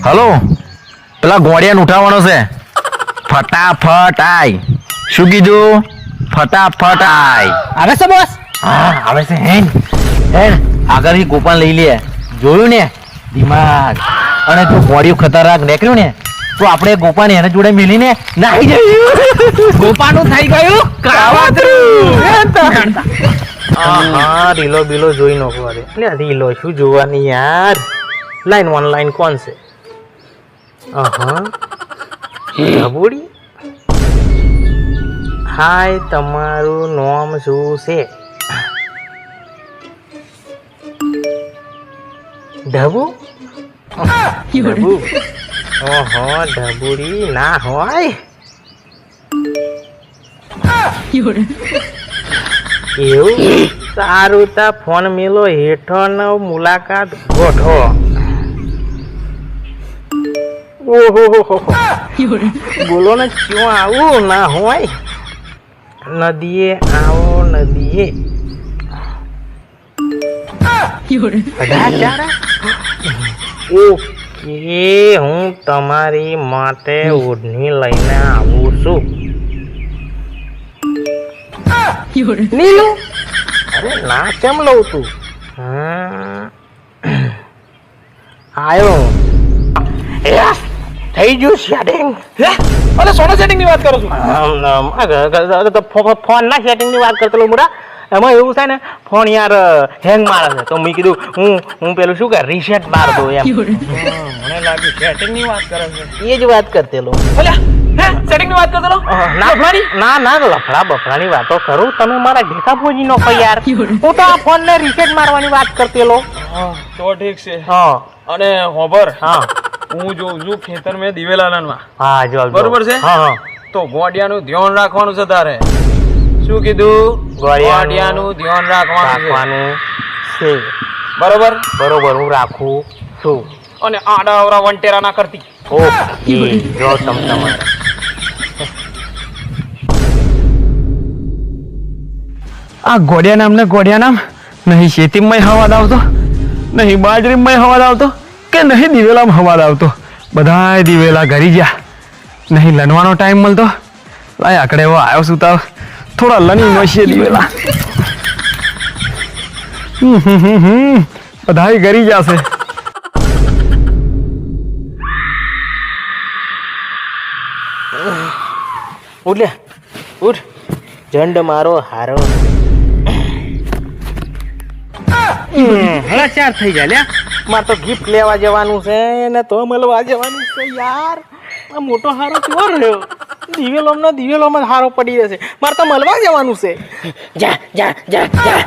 હલો પેલા ગોળિયાને ઉઠાવવાનો છે ફટાફટ આય શું કીધું ફટાફટ આય આવે છે બોસ હા આવે છે હેન આગળથી ગોપાલ લઈ લે જોયું ને દિમાગ અને જો ગોળિયું ખતરનાક નીકળ્યું ને તો આપણે ગોપાને એને જોડે મિલીને નાહી જઈએ ગોપાનું થઈ ગયું કાવતરું હા રીલો બીલો જોઈ નાખો એટલે રીલો શું જોવાની યાર લાઈન ઓનલાઈન કોણ છે ઢબુડી હાય તમારું નામ શું છે ઢબુ ઢબુ ઓહો ઢબુડી ના હોય એવું સારું તા ફોન મેલો હેઠળ મુલાકાત ગોઠવો ઓહો બોલો ને ક્યું આવું ના હોય નદીએ આવો નદીએ ઓકે હું તમારી માટે ઓઢણી લઈને આવું છું નીલું અરે ના કેમ લઉં તું આયો થઈ ગયું સેટિંગ અરે સોના સેટિંગ ની વાત કરો છો ફોન ના સેટિંગ ની વાત કરતો મોટા એમાં એવું છે ને ફોન યાર હેંગ મારે છે તો મેં કીધું હું પેલું શું કે રીસેટ માર દો એમ મને લાગ્યું સેટિંગ ની વાત કરે છે એ જ વાત કરતેલો સેટિંગ ની વાત કરતો ના લફડા બફડાની વાતો કરું તમે મારા ઢેકા ભોજી નો કહો યાર હું તો આ ફોન ને રીસેટ મારવાની વાત કરતેલો તો ઠીક છે હા અને હોબર હા હું જોઉં છું ખેતર મેં દિવેલાલનમાં હા જો બરોબર છે? હા તો ગોડિયાનું ધ્યાન રાખવાનું છે તારે શું કીધું ગોડિયાનું ધ્યાન રાખવાનું છે બરોબર બરોબર હું રાખું છું અને આડા અવરા વંટેરા ના કરતી ઓકે જો તમારે આ ગોડિયા નામને ગોડિયા નામ નહીં શેતીમાં હવાદ આવતો નહીં બાજરીમાં હવાદ આવતો કે નહીં દિવેલામાં હવાદ આવતો બધાય દિવેલા ઘરી ગયા નહીં લણવાનો ટાઈમ મળતો લાય આકડે એવો આવ્યો છું તાવ થોડા લણી નોશીએ દિવેલા બધાય ઘરી જશે ઉઠ લે ઉઠ ઝંડ મારો હારો હલા ચાર થઈ જાય લ્યા મારે તો ગિફ્ટ લેવા જવાનું છે ને તો મળવા જવાનું છે યાર આ મોટો હારો કેવો રહ્યો દિવેલોમાં હારો પડી જશે મારે તો મળવા જવાનું છે જા જા જા જા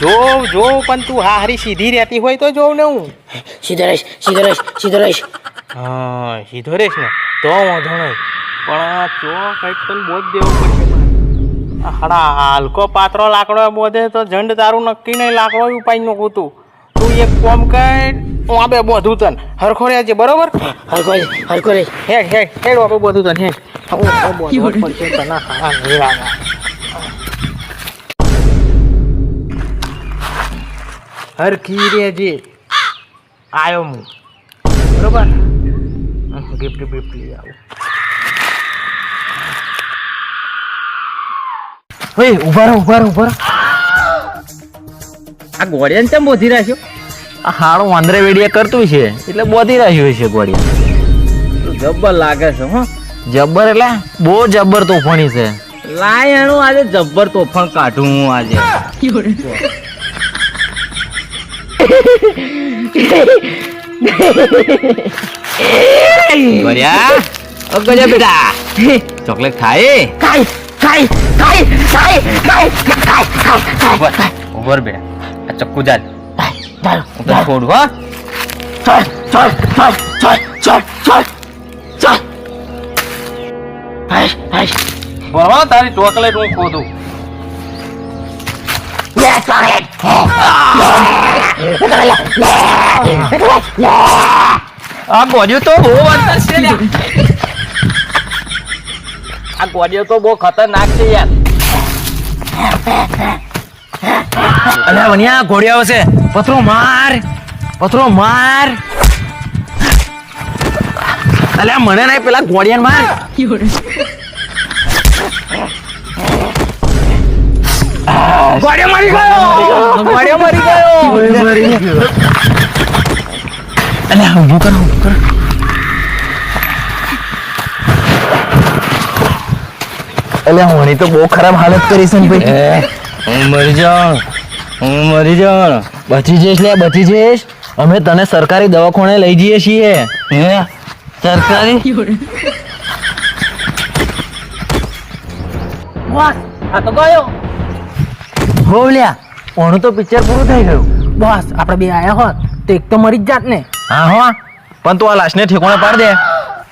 જો પણ તું હારી સીધી રહેતી હોય તો જોઉં ને હું સીધો રહીશ હા સીધો રહીશ ને તો વાંધો નહીં પણ આ ચો કંઈક તને બોધ દેવો પડશે હાડા હલકો પાત્રો લાકડો બોધે તો ઝંડ તારું નક્કી નહીં લાકડો ઉપાય નખું તું એક કોમ કર હું આ બે બોધું તન હરખો રહે છે બરોબર હરખો રે હેડ આપણે બોધું તન હેડ હું બોધવું પડશે તને હારા નહીં લાગે હરખી રેજે. આયો હું બરોબર. ગિફ્ટ બિફ્ટ લઈ આવું. ઓય ઉભા રહો. આ ગોળિયાને કેમ બોધી રાખ્યો? આ હાડું વાંદરે વેડિયા કરતું છે એટલે બોધી રાખ્યું છે ગોળિયા. જબ્બર લાગે છે હો. જબ્બર એટલે બહુ જબ્બર તોફાની છે. લાય એનું આજે જબ્બર તોફાન કાઢું હું આજે. ગોળિયા ઓ ગોળિયા બેટા ચોકલેટ ખાય? ઉભર બેટા આ ચક્કુ જાલ છોડ હો. બરાબર તારી ચોકલેટ હું ખોદું. આ ગોળિયો તો બહુ અંદર છે લ્યા. આ ગોળિયો તો બહુ ખતરનાક છે યાર. અલ્યા વનિયા ઘોડિયાઓ છે. પથરો માર. અલ્યા મને નહીં પેલા ઘોડિયાને માર. ઘોડિયો મરી ગયો. અલ્યા ઊભું કર. અલ્યા હોની તો બહુ ખરાબ હાલત કરી છે ને ભાઈ. હું મરી જાઉં. બચી જઈશ. અમે તને સરકારી દવાખાને લઈ જઈએ છીએ. સરકારી? આ તો ગયો. હો લ્યા ઓનું તો પિક્ચર પૂરું થઈ ગયું. બોસ આપણે બે આયા હોત તો એક તો મરી જ જાત ને. હા હો પણ તું આ લાશને ઠેકોણે પાડ દે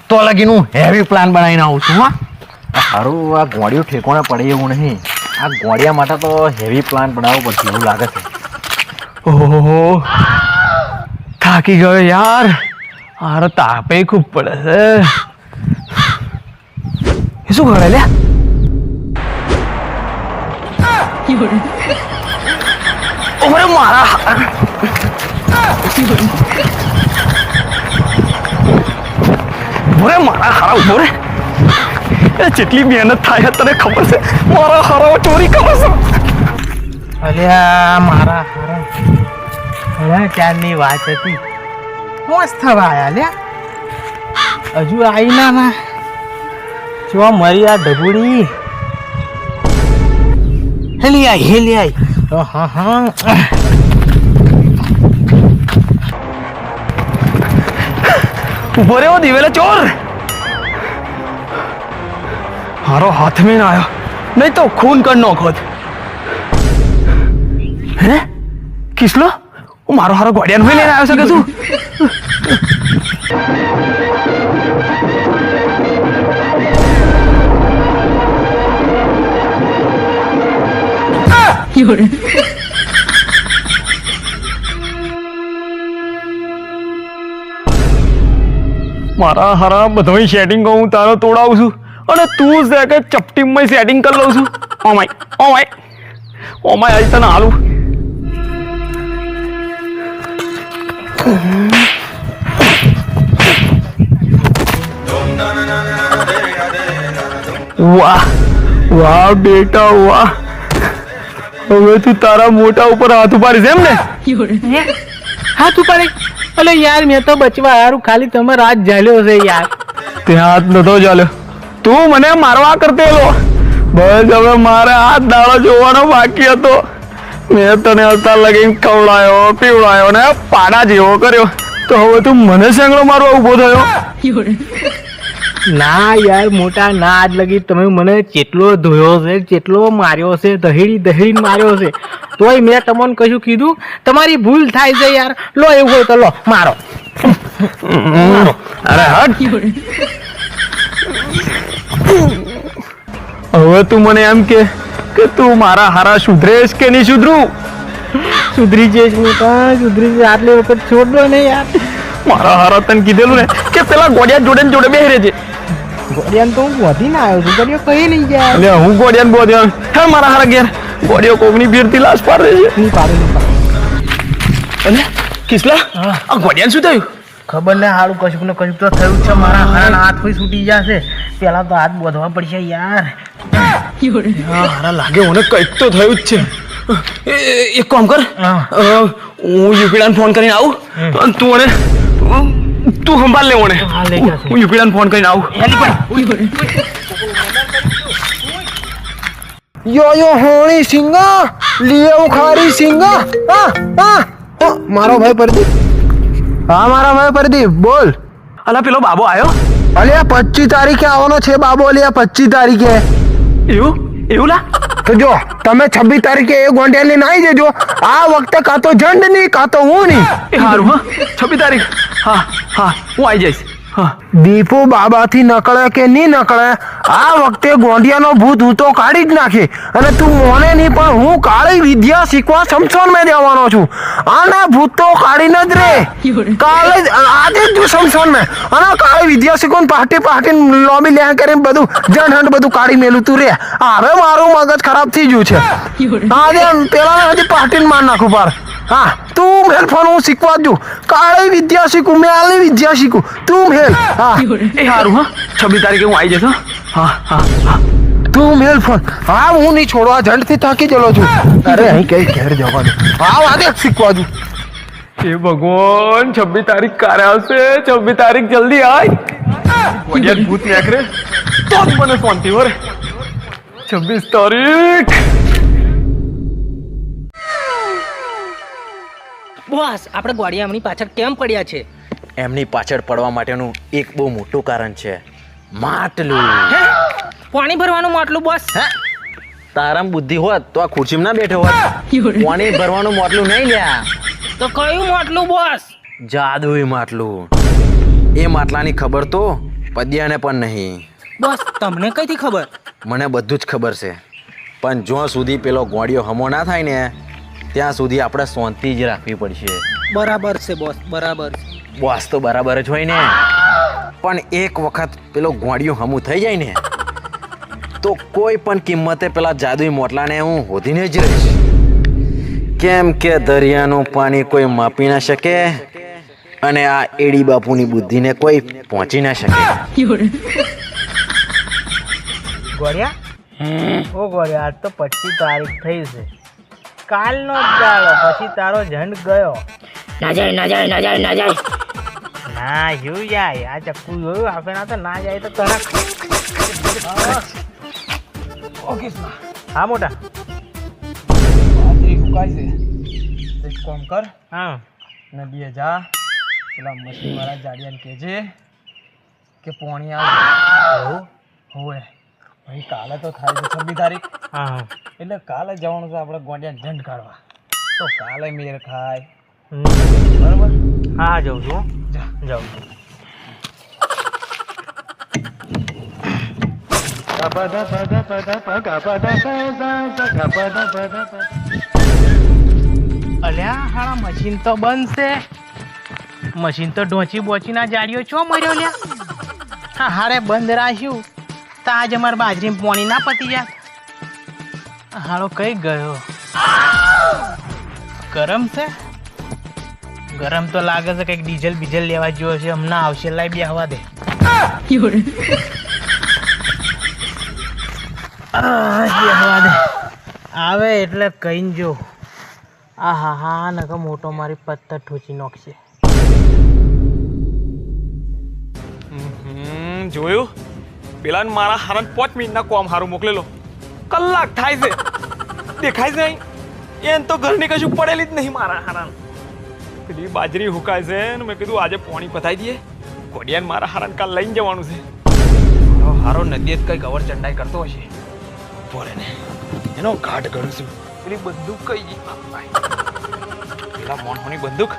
તો લગીનું હેવી પ્લાન બનાવીને આવું છું. હા સારું આ ગોળિયું ઠેકોણે પડે એવું નહીં. આ ગોળિયા માટે તો હેવી પ્લાન બનાવવો પડશે એવું લાગે છે. ઓહો થાકી ગયો યાર. આરો તાપે ખૂબ પડે છે. એ શું કરે લ્યા? ઓરે મારા હારા ઉભો રે. એ જેટલી મહેનત થાય તને ખબર છે. મારા હારા ચોરી કરે છે. અલ્યા મારા હારા ક્યારની વાત હતી. મસ્ત થવા આયા લ્યા. હજુ આવી ના જો મરી આ ઢબુડી. હેલી આઈ. હા ઉભો રે ઓ દિવેલા ચોર. હારો હાથ में ना आया नहीं तो खून कर नोखोत. હે કિસલો હું મારો હારો ગોડિયાન લઈને આવ્યો છે કે તું? મારા હારા બધું સેટિંગ હું તારો તોડાવું છું અને તું છે કે ચપટીમાં સેટિંગ કરી લઉં છું. ઓમાય આજ તને હાલું. વાહ બેટા વાહ. હવે તું તારા મોટા ઉપર હાથ ઉપાડીશ એમ ને? હાથ ઉપાડે? અલે યાર મેં તો બચવા હારું ખાલી તમારો હાથ ઝાલ્યો છે યાર. તે હાથ નતો ચાલ્યો. તું મને મારવા કરતેલો. બસ હવે મારે હાથ દાડો જોવાનો બાકી હતો. મેં તને અત્યાર લગીને ખવડાયો પીવડાયો ને પાડા જેવો કર્યો તો હવે તું મને સેંગડો મારવા ઉભો થયો. ના યાર મોટા ના આજ લગી તમે મને કેટલો ધોયો છે કેટલો માર્યો છે દહેડી માર્યો છે તોય મેં તમને કશું કીધું? તમારી ભૂલ થાય છે યાર. લો એવું હોય તો લો મારો. અરે હટ. હવે તું મને એમ કે તું મારા હારા સુધરેશ કે નહીં સુધરું? સુધરી જઈશ મોટા સુધરી જઈશ. આટલી વખત છોડ દો ને યાર. મારા હારા તને કીધેલું ને કે પેલા ગોડિયા જોડે બેહી રહેજે. ગોડિયાને તો હું વધીને આવ્યો છું. ગોડિયો કઈ નહીં જાય. એટલે હું ગોડિયાને બોધ્યો હે મારા હારા ઘેર ગોડિયો કોકની ભીડથી લાશ પાડે છે. નહીં પાડે. અને કિસલા આ ગોડિયાને શું થયું? ખબર ને હારું કશુંક ને કશુંક તો થયું જ છે. મારા હારા હાથ હોય છૂટી જશે. પેલા તો હાથ બોધવા પડશે યાર. હારા લાગે મને કંઈક તો થયું જ છે. એક કામ કર, હું યુપીડાને ફોન કરીને આવું અને તું સંભાળ લે મને. હું યુપીડાને ફોન કરીને આવું. યો હોણી સિંગા લીએ ખારી સિંગા. મારો ભાઈ પ્રદીપ. હા મારા ભાઈ પ્રદીપ બોલ. અલા પેલો બાબો આવ્યો? અલ્યા 25 તારીખે આવવાનો છે બાબો. અલ્યા 25 તારીખે. એવું લા? તો જો તમે 26 તારીખે એ ગોંડિયા લઈને આવી જજો. આ વખતે કાં તો જંડ નહીં કાં તો હું નહીં. એ હારું. હા 26 તારીખ. હા હું આવી જઈશ. હા દીપુ બાબાથી નકળે કે નહીં નકળે, આ વખતે ગોંડિયાનો ભૂત હું તો કાઢી જ નાખે. અને તું મોને નહીં પણ હું કાળી વિદ્યા શીખવા શમશાનમાં જવાનો છું. અને ભૂત તો કાઢીને જ રે. કાલે આજે જ શમશાનમાં અને કાળી વિદ્યા શીખવા પાટી લોબી લે કરીને બધું જણ બધું કાઢી મેલું તું રે. હવે મારું મગજ ખરાબ થઈ ગયું છે. આજે પેલા હજી પાટીને માર નાખું પાર. હા તું મેલ ફોન હું શીખવા જ કાળી વિદ્યા શીખું મેલની વિદ્યા શીખું તું મેલ. હા એ હારું. હા 26 તારીખે હું આવી જઈશ. હા તું મેલ ફોન. હા હું નહીં છોડવા જંડથી થાકી ગયેલો છું. અરે અહીં કઈ ઘેર જવાનું. હા વાદે શીખવા દઉં. એ ભગવાન 26 તારીખ ક્યારે આવશે? 26 તારીખ જલ્દી આય. ગોડિયા ભૂત નીકળે તો જ મને શાંતિ વરે. 26 તારીખ. બોસ આપણે ગોડિયામની પાછળ કેમ પડ્યા છે? એમની પાછળ પડવા માટેનું એક બહુ મોટું કારણ છે. માટલું. પાણી ભરવાનું માટલું બોસ? તારામ બુદ્ધિ હોત તો આ ખુરશીમાં ના બેઠો હોત. પાણી ભરવાનું માટલું નહીં લ્યા. તો કયું માટલું બોસ? જાદુઈ માટલું. એ માટલાની ખબર તો પદ્યાને પણ નહીં. બોસ તમને કઈથી ખબર? મને બધું જ ખબર છે, પણ જ્યાં સુધી પેલો ગોળિયો હમો ના થાય ને ત્યાં સુધી આપણે શાંતિ જ રાખવી પડશે. બરાબર છે બોસ, બરાબર. બોસ તો બરાબર જ હોય ને, પણ એક વખત પેલો ગોળિયો હમું થઈ જાય ને તો કોઈ પણ કિંમતે પેલા જાદુઈ મોટલાને હું હોધીને જ રહીશ. કેમ કે દરિયાનું પાણી કોઈ માપી ના શકે અને આ એડી બાપુની બુદ્ધિને કોઈ પહોંચી ના શકે. ગોળિયા ઓ ગોળિયા, આજ તો 25 તારીખ થઈ છે. કાલનો જ દાડો, પછી તારો ઝંડ ગયો. ના જાય. ના યુ જાય. આ ચક્કુ જોયું આપણે ના તો ના જાય તો તરક. ઓકે હા મોટા ફૂકાય છે. એક કામ કર, હા નદીએ જા, પેલા મશીન વાળા જાડિયાને કહેજે કે પોણી આવે. હોવે ભાઈ કાલે તો થાય છે 26 તારીખ. હા એટલે કાલે જવાનું છે આપણે ગોંડિયાને ઝંડ કાઢવા. તો કાલે મેર ખાય. બરોબર. હા જાઉં છું. જાઉં છું. અલ્યા હારા મશીન તો બંધ છે. મશીન તો ઢોંચી બોચીના જાડીઓ ચો મર્યો લ્યા. હા હારે બંધ રાખ્યું તો આજ અમારે બાજરીમાં પોણી ના પતી જાય. હારો કઈ ગયો? ગરમ છે? ગરમ તો લાગે છે કંઈક ડીઝલ લેવા જેવો છે. હમણાં આવશે, લાઈ બે હવા દે. હવા દે આવે એટલે કહીને જો. આ હા નકા મોટો મારી પત્તર ઠોચી નાખશે. જોયું? પેલા મારા હારન 5 મિનિટના કોમ હારું મોકલેલો. કલાક થાય છે, દેખાય છે નહીં. એમ તો ઘરની કશું પડેલી જ નહીં મારા હારાન. પેલી બાજરી હુકાય છે ને મેં કીધું આજે પાણી પતાવી દઈએ. ગોડિયાને મારા હારાન કાલ લઈને જવાનું છે. હારો નદીએ કઈ ગવર ચંડાઈ કરતો હશે. બોલે ને એનો ઘાટ કરું છું. પેલી બંદૂક કઈ ગઈ? પેલા મોનહોની બંદૂક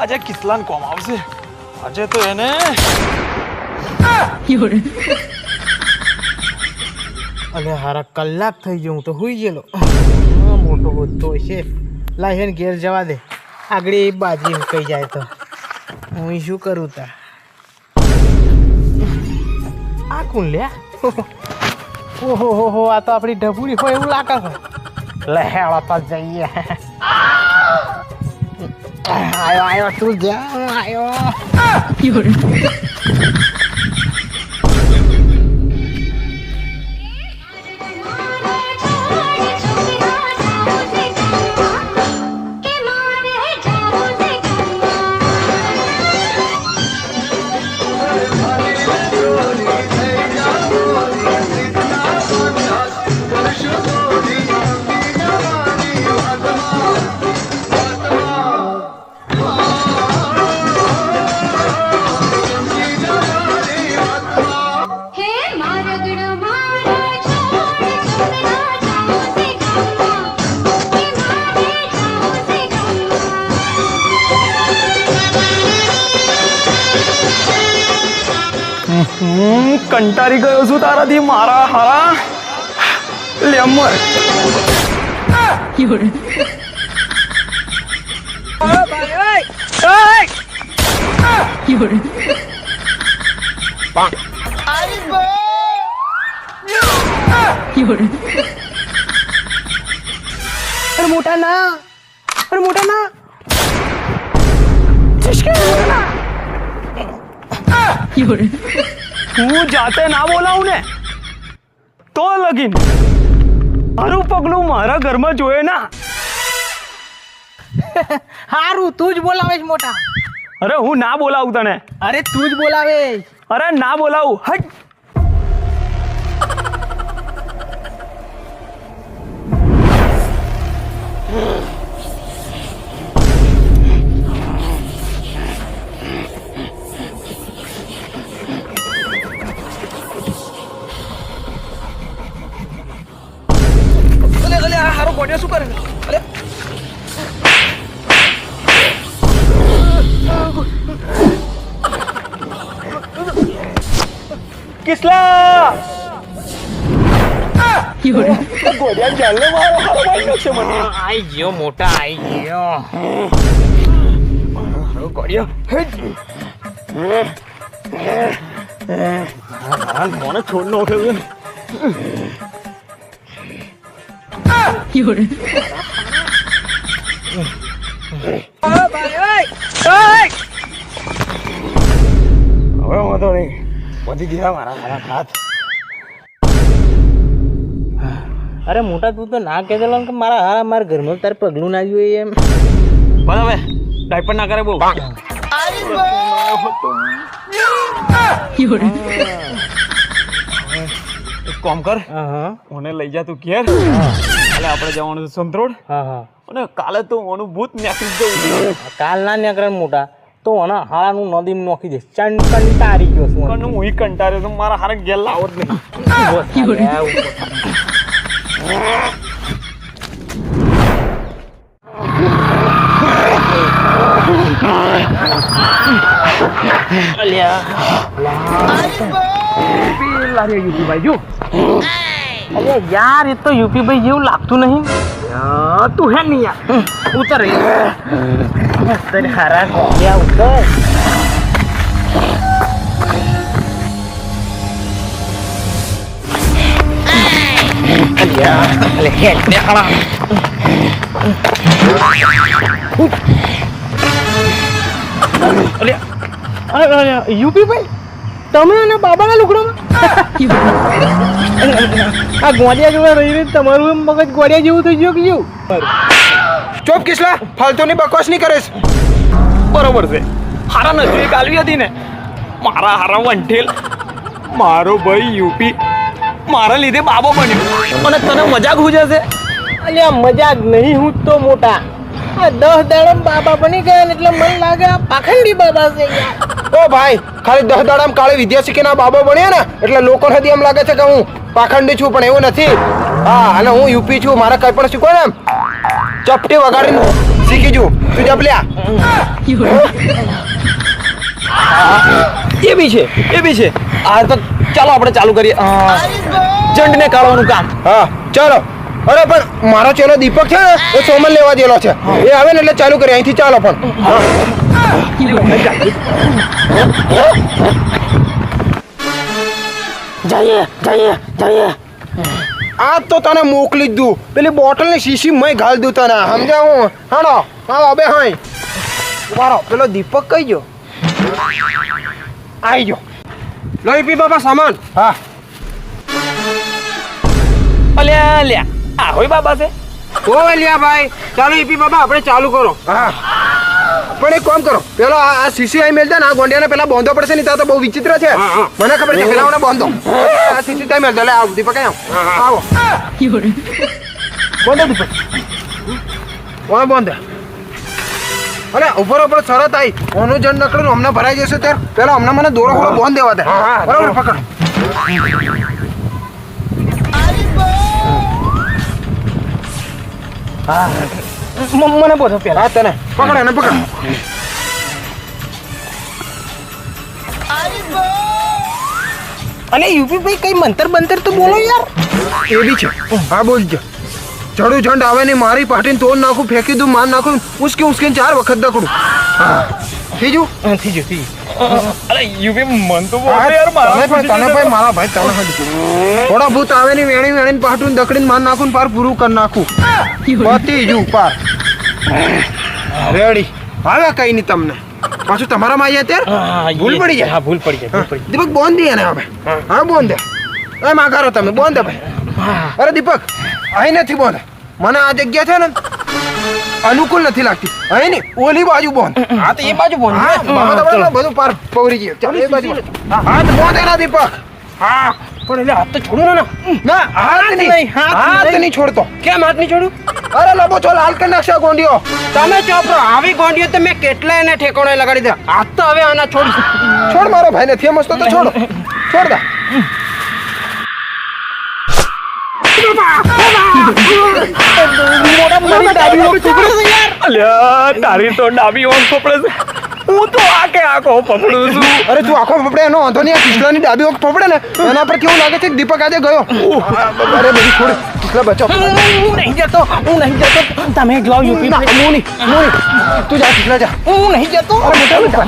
આજે કિસલાન કોમ આવશે. આજે તો એને અલે હારા કલાક થઈ ગયો, હું તો હુઈ ગયેલો. મોટો હોતો હશે. લાય એને ઘેર જવા દે. આગળ એ બાજી કઈ જાય તો હું શું કરું તા? આ કોણ લે? ઓહો આ તો આપણી ઢબુડી હોય એવું લાગે છે. લે હેળો તો જઈએ. આયો તું જા આયો કંટાળી ગયો છું તારાથી મારા હારા લે મર અરે મોટા ના હું જાતે ના બોલાવું ને તો લગીન મારું પગલું મારા ઘરમાં જોયે ના. હારું તું જ બોલાવે છે મોટા. અરે હું ના બોલાવું તને. અરે તું જ બોલાવે. અરે ના બોલાવું હટ. હારો ગોડિયો શું કરે? અરે કિસલા ગોડિયા જાલે મારો હારો ભાઈ નક્ષે મને. આઈ ગયો મોટા આઈ ગયો. હારો ગોડિયા હટ. મને છોડ નો ઉઠે. હવે વાંધો નહીં વધી ગયા મારા હારા હાથ. અરે મોટા તું તો ના કહેતો કે મારા ઘરમાં તારે પગલું ના જોઈએ એમ. બસ હવે ડાયપર ના કરે બહુ. એક કામ કર મને લઈ જા તું ઘેર. કાલે આપણે જવાનું છે સંતરોડ. અને કાલે તો ઓનું ભૂત નાખી જવું. કાલ ના નીકળે મોટા તો આના હારાનું નદીમ નોખી દે. કંટાળી ગયો છું. પણ હું કંટાળ્યો તો મારા હારે ઘેર લાવો જ નહીં. અરે યાર એ તો યુપી ભાઈ જેવું લાગતું નહીં. તું હે નહીં યાર ઉતર તને હારા ગોડિયા ઉતર. યુપી ભાઈ તમે અને બાબાના લુગડામાં આ ગોડિયા જોવા રહી રહી તમારું એમ મગજ ગોડિયા જેવું થઈ ગયું કે જેવું. ચોપ કિસલા ફાલતુની બકવાસ નહીં કરે. બરોબર છે. હારા નજરે કાલવી હતી ને મારા હારા વંઠેલ મારો ભાઈ યુપી મારા લીધે બાબો બન્યો અને તને મજાક હુજે. અલ્યા મજાક નહીં હું તો મોટા. આ 10 દાડમ બાબા બની ગયા ને એટલે મને લાગે આ પાખંડી બાબા છે યાર. ઓ ભાઈ ખાલી 10 દાડામાં કાળે વિદ્યા શીખીને આ બાબો બન્યો ને એટલે લોકો સુધી એમ લાગે છે કે હું પાખંડી છું, પણ એવું નથી. હા અને હું યુપી છું. મારે કઈ પણ શીખો ને ચપટી વગાડીને શીખી જુ. તું જપલ્યા એ બી છે. આ તો ચાલો આપણે ચાલુ કરીએ જંડને કાઢવાનું કામ. હા ચાલો. અરે પણ મારો ચેલો દીપક છે ને એ સોમન લેવા દેલો છે. એ આવે ને એટલે ચાલુ કરીએ અહીંથી. ચાલો પણ જઈએ. આ તો તને મોકલી જ દઉં. પેલી બોટલ ની શીશી મય ઘાલ દઉં તને. સમજા હું હાડો હા અબે હાય મારો પેલો દીપક કઈ ગયો? આવી ગયો. લો ઈપી બાબા સામાન. હા. અલ્યા અલ્યા આ હોય બાબા છે ઓ અલિયા ભાઈ, ચાલો ઈપી બાબા આપણે ચાલુ કરો. હા. પણ એક કામ કરો, પેલો આ સીસીઆઈ મેલ દે ને, આ ગોંડિયાને પેલા બાંધવો પડશે ને, ત્યાં તો બહુ વિચિત્ર છે. મને ખબર છે, પેલા મને બાંધો. આ સીસીઆઈ મેલ દે. લે આવ દીપક, આવો. બાંધો દીપક. કોણ બાંધે? અરે ઉપર ઉપર શરત આવી, ઓનું જન નકળું હમણાં ભરાઈ જશે ત્યારે પેલા હમણાં મને દોરો ખોલો બાંધ દેવા દે. બરાબર, પકડ. મને બોલો પેલા હા તને પકડ, એને પકડ. અને યુપી ભાઈ કઈ મંતર બંતર તો બોલો યાર. એ બી છે. હા બોલજો. ચડું ઝંડ આવે ને મારી પાટીને તોડ નાખું, ફેંકી દઉં, માર નાખું, ઉસકીને 4 વખત દકડું. હા થીજું. અરે યુપી મન તો બોલો હા, યાર તને ભાઈ મારા ભાઈ તને થોડા ભૂત આવે ને વેણીને પાટું દકડીને માર નાખું ને પાર પૂરું કરી નાખું. પતી જુ પાર રેડી. હવે કઈ નહીં તમને પાછું તમારામાં આવ્યા ત્યારે ભૂલ પડી જાય. હા ભૂલ પડી જાય. દીપક બોન દે ને હવે. હા બોન દે. એમ આકારો તમે બોન દે ભાઈ. અરે દીપક અહીં નથી બોન. મને આ જગ્યા છે ને અનુકૂળ નથી લાગતી. અહીં ને ઓલી બાજુ બોન. હા તો એ બાજુ બોલ. હા બધું પાર પવરી ગયું. ચાલ એ બાજુ હા તો બોન દે દીપક. હા પણ એટલે હાથ તો છોડો ને. ના હાથ નહીં, હાથ નહીં છોડતો. કેમ હાથ નહીં છોડું? અરે લબો છો લાલ કરી નાખશે ગોંડિયો. તમે ચોપડો આવી ગોંડીઓ તો મેં કેટલા એને ઠેકોણે લગાડી દે. હાથ તો હવે આના છોડ. છોડ મારો ભાઈ નથી મસ્તો તો છોડો. છોડ દા. અલ્યા તારી તો ડાબી ઓંખ પકડે છે. હું તો આખો પકડું છું. અરે તું આખો ફફડે એનો વાંધો નહીં. આ કિસલાની ડાબી ઓખ ફફડે ને એના પર કેવું લાગે છે કે દીપક આજે ગયો. અરે બધી છોડ કિસલા બચાવ. હું નહીં જતો. તમે જ લાવ યુપી. હું નહીં તું જા કિસલા જા. હું નહીં જતો. અરે મોટા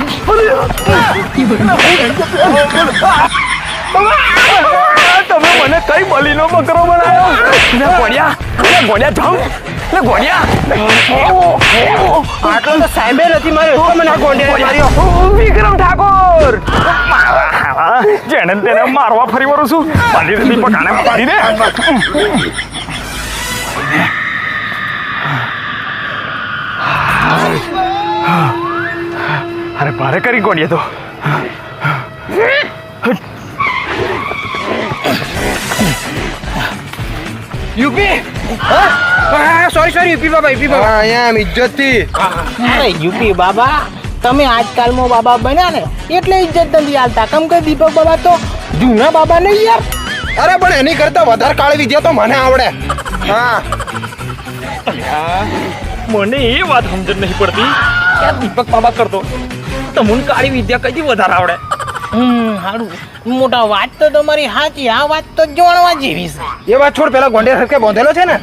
તમે મને કઈ બલીનો બકરો બનાવ્યો. ગોળ્યા જાઉં. આટલો તો સાહેબે નથી માર્યો તો મને આ ગોંડિયાને માર્યો. વિક્રમ ઠાકોર જેને તેને મારવા ફરી વળું છું. બાંધી દે દીપક, આને બાંધી દે. અરે ભારે કરી ગોળીએ તો. યુપી. સોરી યુપી બાબા. હા અહીંયા ઇજ્જત થી. અરે યુપી બાબા, તમે આજકાલમાં બાબા બન્યા ને એટલે ઇજ્જત નથી આલતા. કેમ કે દીપક બાબા તો જૂના બાબા નહીં યાર. અરે પણ એની કરતા વધારે કાળી વિદ્યા તો મને આવડે. હા મને એ વાત સમજણ નહીં પડતી કે આ દીપક બાબા કરતો તમને કાળી વિદ્યા કઈથી વધારે આવડે. સારું મોટા વાત તો તમારી સાચી. આ વાત તો જોણવા જેવી છે. એ વાત છોડ. પેલા ગોંડિયા સરખે બાંધેલો છે ને,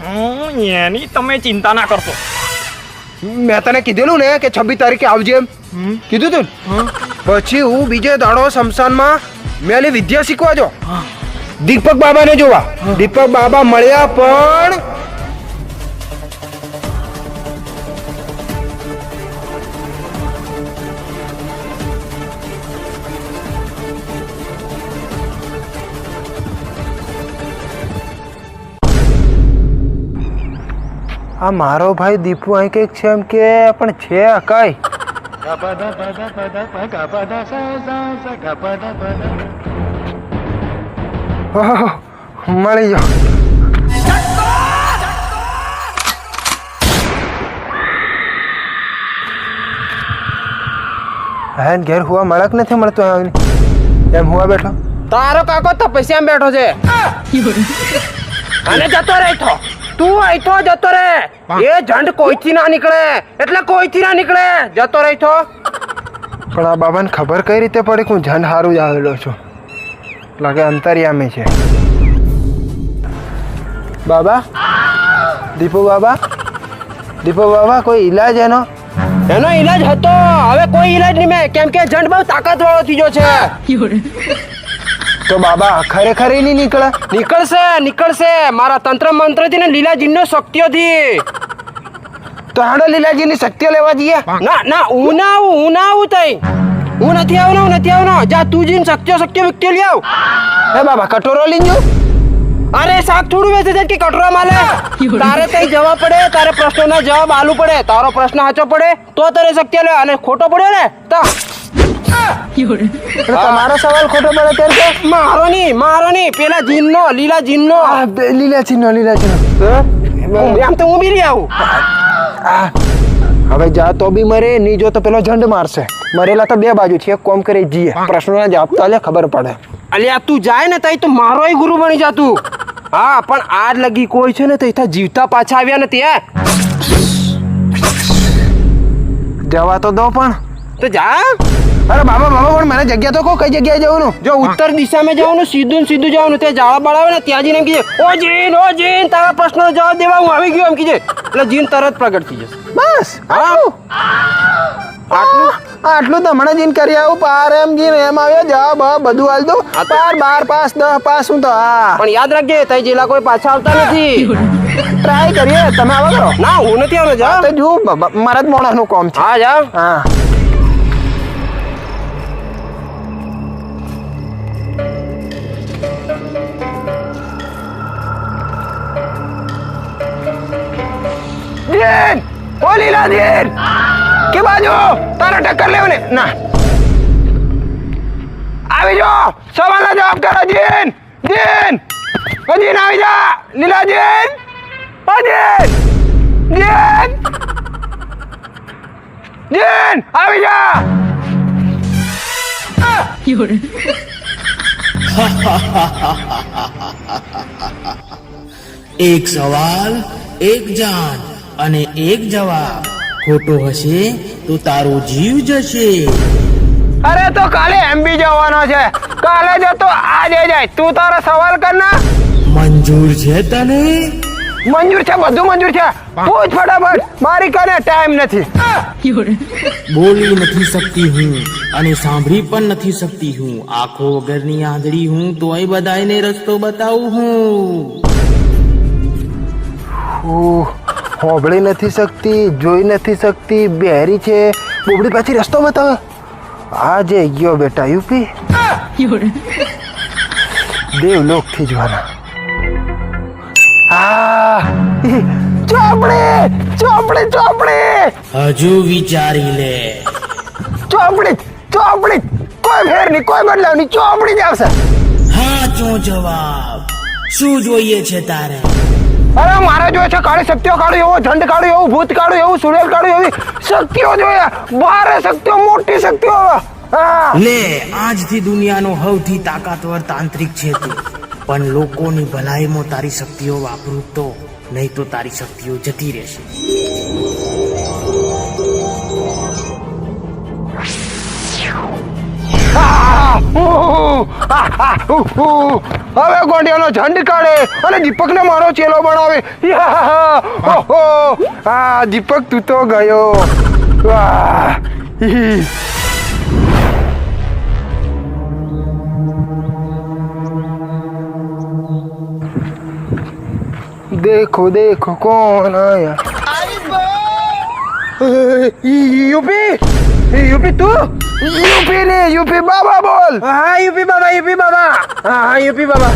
એની તમે ચિંતા ના કરશો. મેં તને કીધેલું ને કે 26 તારીખે આવજે એમ કીધું તું. પછી હું બીજે દાડો શમશાનમાં મેલી વિદ્યા શીખવા જો દીપક બાબાને જોવા. દીપક બાબા મળ્યા પણ આ મારો ભાઈ દીપુ અહીં કંઈક છે એમ કે, પણ છે કઈ મળી જાઓ. હે ઘેર હુવા મળક નથી મળતો એમ હુવા બેઠો. તારો કાકો તપસ્યામાં બેઠો છે અને જતો રહે તો તું અહીંતો જતો રહે. એ ઝંડ કોઈથી ના નીકળે એટલે કોઈથી ના નીકળે. જતો રહે તો. પણ આ બાબાને ખબર કઈ રીતે પડી કે હું ઝંડ હારું જ આવેલો છું? લાગે અંતર્યામી છે. બાબા, દીપુ બાબા કોઈ ઈલાજ એનો? એનો ઈલાજ હતો. હવે કોઈ ઈલાજ નહીં મેં, કેમ કે ઝંડ બહુ તાકાત વાળો થઈ ગયો છે. તો બાબા ખરેખર ઈ નહીં નીકળે? નીકળશે મારા તંત્ર મંત્ર થી ને લીલા જીન શક્તિઓથી. તો હાડો લીલાજીની શક્તિઓ લેવા જઈએ. ના ના હું ના આવું તઈ હું નથી આવવાનો જા તું જઈને શક્તિઓ વિક્તિઓ લઈ આવ. હે બાબા કટોરો લઈને જો. અરે શાક થોડું વેચે છે કે કટોરા માલે તારે તઈ જવા પડે તારે પ્રશ્નોના જવાબ આલવું પડે તારો પ્રશ્ન સાચો પડે તો તારે શક્તિ લે અને ખોટો પડ્યો ને તો તમારો સવાલ ખોટો પડે ત્યારે કે મારો નહીં પેલા જીનનો લીલા જીનનો લીલાજી એમ તો હું બી લઈ આવું. હવે જા તો બી મરે નહીં જો તો પેલો ઝંડ મારશે. મરેલા તો બે બાજુ છે એક કોમ કરે જીએ પ્રશ્નોના જવાબ તો લે ખબર પડે. અલ્યા તું જાય ને તઈ તો મારોય ગુરુ બની જા તું. હા પણ આજ લગી કોઈ છે ને તઈ જીવતા પાછા આવ્યા નથી હે. જવા તો દો પણ તો જા. અરે બાબા પણ મને જગ્યા તો કહો કઈ જગ્યાએ જવાનું. જો ઉત્તર દિશામાં જવાનું સીધું જવાનું તે જાળા બાળાવે ને ત્યાં જઈને એમ કીજે ઓ જીન તારા પ્રશ્નનો જવાબ દેવા હું આવી ગયો એમ કીજે એટલે જીન તરત પ્રગટ થઈ જશે. બસ આટલું તો હમણાં જીન કરી આવું પાર એમ જીન એમ આવ્યો જવાબ બધું હાલ દો પાર 12 પાસ 10 પાસ હું તો હા પણ યાદ રાખજે તઈ જેલા કોઈ પાછા આવતા નથી. ટ્રાય કરીએ તમે આવો કરો. ના હું નથી આવવાનો જા તો જો મારા જ મોણાનું કામ છે. હા જા. હા જીન ઓ લીલા જીન કે બાજુ તારા ટક્કર લેવ ને ના આવી જો સવાલનો જવાબ કરો જીન જીન આવી જા લીલા જીન જીન આવી જા. એક સવાલ એક જાન અને એક જવાબ ખોટો હશે તો તારો જીવ જશે. અરે તો કાલે એમબી જવાનો છે કાલે જતો આજે જાય તું તારો સવાલ કર ના. મંજૂર છે તને? મંજૂર છે બધું મંજૂર છે પૂછ ફટાફટ મારી કને ટાઈમ નથી. બોલી નથી શકતી હું અને સાંભળી પણ નથી શકતી હું આંખો વગરની આંધળી હું તોય બધાયને રસ્તો બતાવું હું. હોબળી નથી શકતી જોઈ નથી શકતી બહેરી છે બોબડી પાછી રસ્તો બતાવે. આ જે ગયો બેટા યુપી દેવલોક થી જવાના. ચોપડી હજુ વિચારી લે. ચોપડી કોઈ ફેર નહીં કોઈ બદલાવ નહીં ચોપડી જ આવશે. સાચો જવાબ. શું જોઈએ છે તારે? અરે મારે જોઈએ છે કાળી શક્તિઓ કાઢું એવો ઝંડ કાઢું એવું ભૂત કાઢું એવું સુરેલ કાઢું એવી શક્તિઓ જોઈએ. બારે શક્તિઓ મોટી શક્તિઓ. લે આજથી દુનિયાનો સૌથી તાકાતવર તાંત્રિક છે તું પણ લોકોની ભલાઈમાં તારી શક્તિઓ વાપરું તો નહીં તો તારી શક્તિઓ જતી રહેશે. હવે ગોંડિયાનો ઝંડ કાઢે અને દીપકને મારો ચેલો બનાવે. દીપક તું તો ગયો. देखो कौन आया. यूपी तू यूपी बाबा बोल. હા યુપી બાબા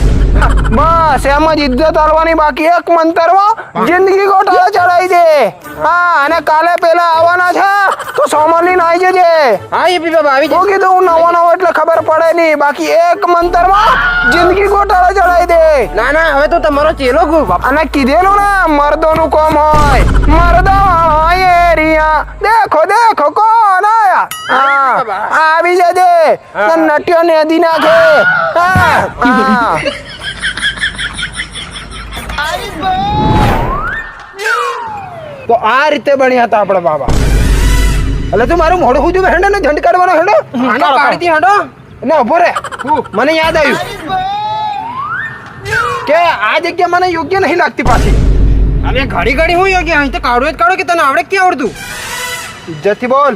બસ એમ જ ઇજ્જત હાલવાની બાકી એક મંતરમાં જિંદગી ગોટાળા ચડાઈ દે. હા અને કાલે પેલા આવવાના છે તો સોમલી નાઈ જજે. હા યુપી બાબા આવી તો કીધું હું નવો એટલે ખબર પડે નહીં બાકી એક મંતરમાં જિંદગી ગોટાળા ચડાઈ દે. ના હવે તો તમારો ચેલો ગુ અને કીધેલું ને મર્દોનું કામ હોય મર્દો એરિયા દેખો કોણ આયા. હા આવી જજે નટ્યો નદી નાખે. તો આ રીતે બન્યા હતા આપણા બાબા. એટલે તું મારું મોઢું ખુજું હેંડો ને ઝંડ કાઢવાનો હેંડો હાંડો પાડીથી હાંડો ને ઉભો રે. મને યાદ આવ્યું કે આ જગ્યા મને યોગ્ય નહીં લાગતી પાછી. અરે ઘડી હું યોગ્ય અહીં તો કાઢો કે તને આવડે ક્યાં આવડતું? ઇજ્જતથી બોલ.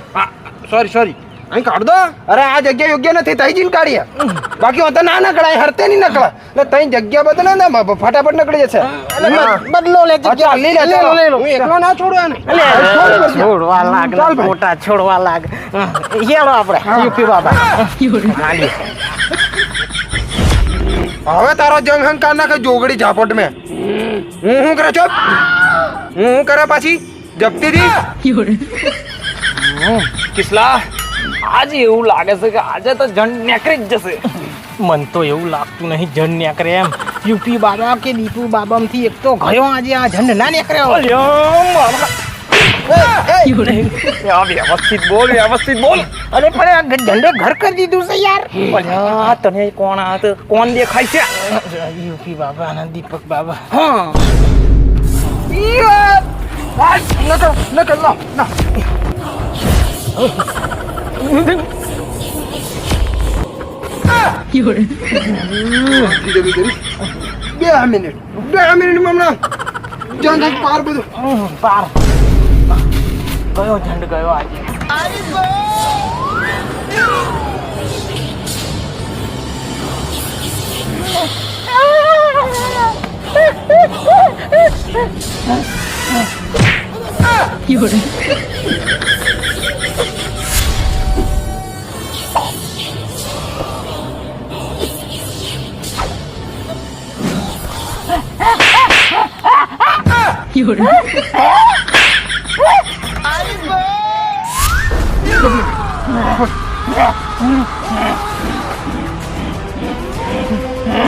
સોરી અહીં કાઢ દો. અરે આ જગ્યા યોગ્ય નથી તઈ જઈને કાઢીએ. બાકી હોતા ના નકળાય, હરતે નહીં નકળા. એટલે તઈ જગ્યા બદલે ને ફટાફટ નકળી જશે. બદલો લે હા, ચાલ, લઈ લે, ચાલો. હું એકલો ના છોડું એને. છોડવા લાગ મોટા છોડવા લાગ હેડો આપણે યુપી બાબા હવે તારો જંગ હંકાર નાખે જોગડી ઝાપટ મેં. હું કરે ચોપ, હું કરે પાછી જપતી હતી. કિસલા આજે એવું લાગે છે કે આજે તો જણ નેકરી જ જશે. મન તો એવું લાગતું નહીં જણ નીકળે એમ યુપી બાબા કે દીપુ બાબામ થી એક તો ગયો આજે આ જણ ના નીકળ્યો વ્યવસ્થિત બોલ વ્યવસ્થિત બોલ. અરે પણ આ ઝંડે ઘર કરી દીધું છે યાર અલ્યા, તને કોણ કોણ દેખાય છે? યુપી બાબા અને દીપક બાબા બે મિનિટ હમણાં જંગ પાર બધું પાર ગયો ઝંડ ગયો આજે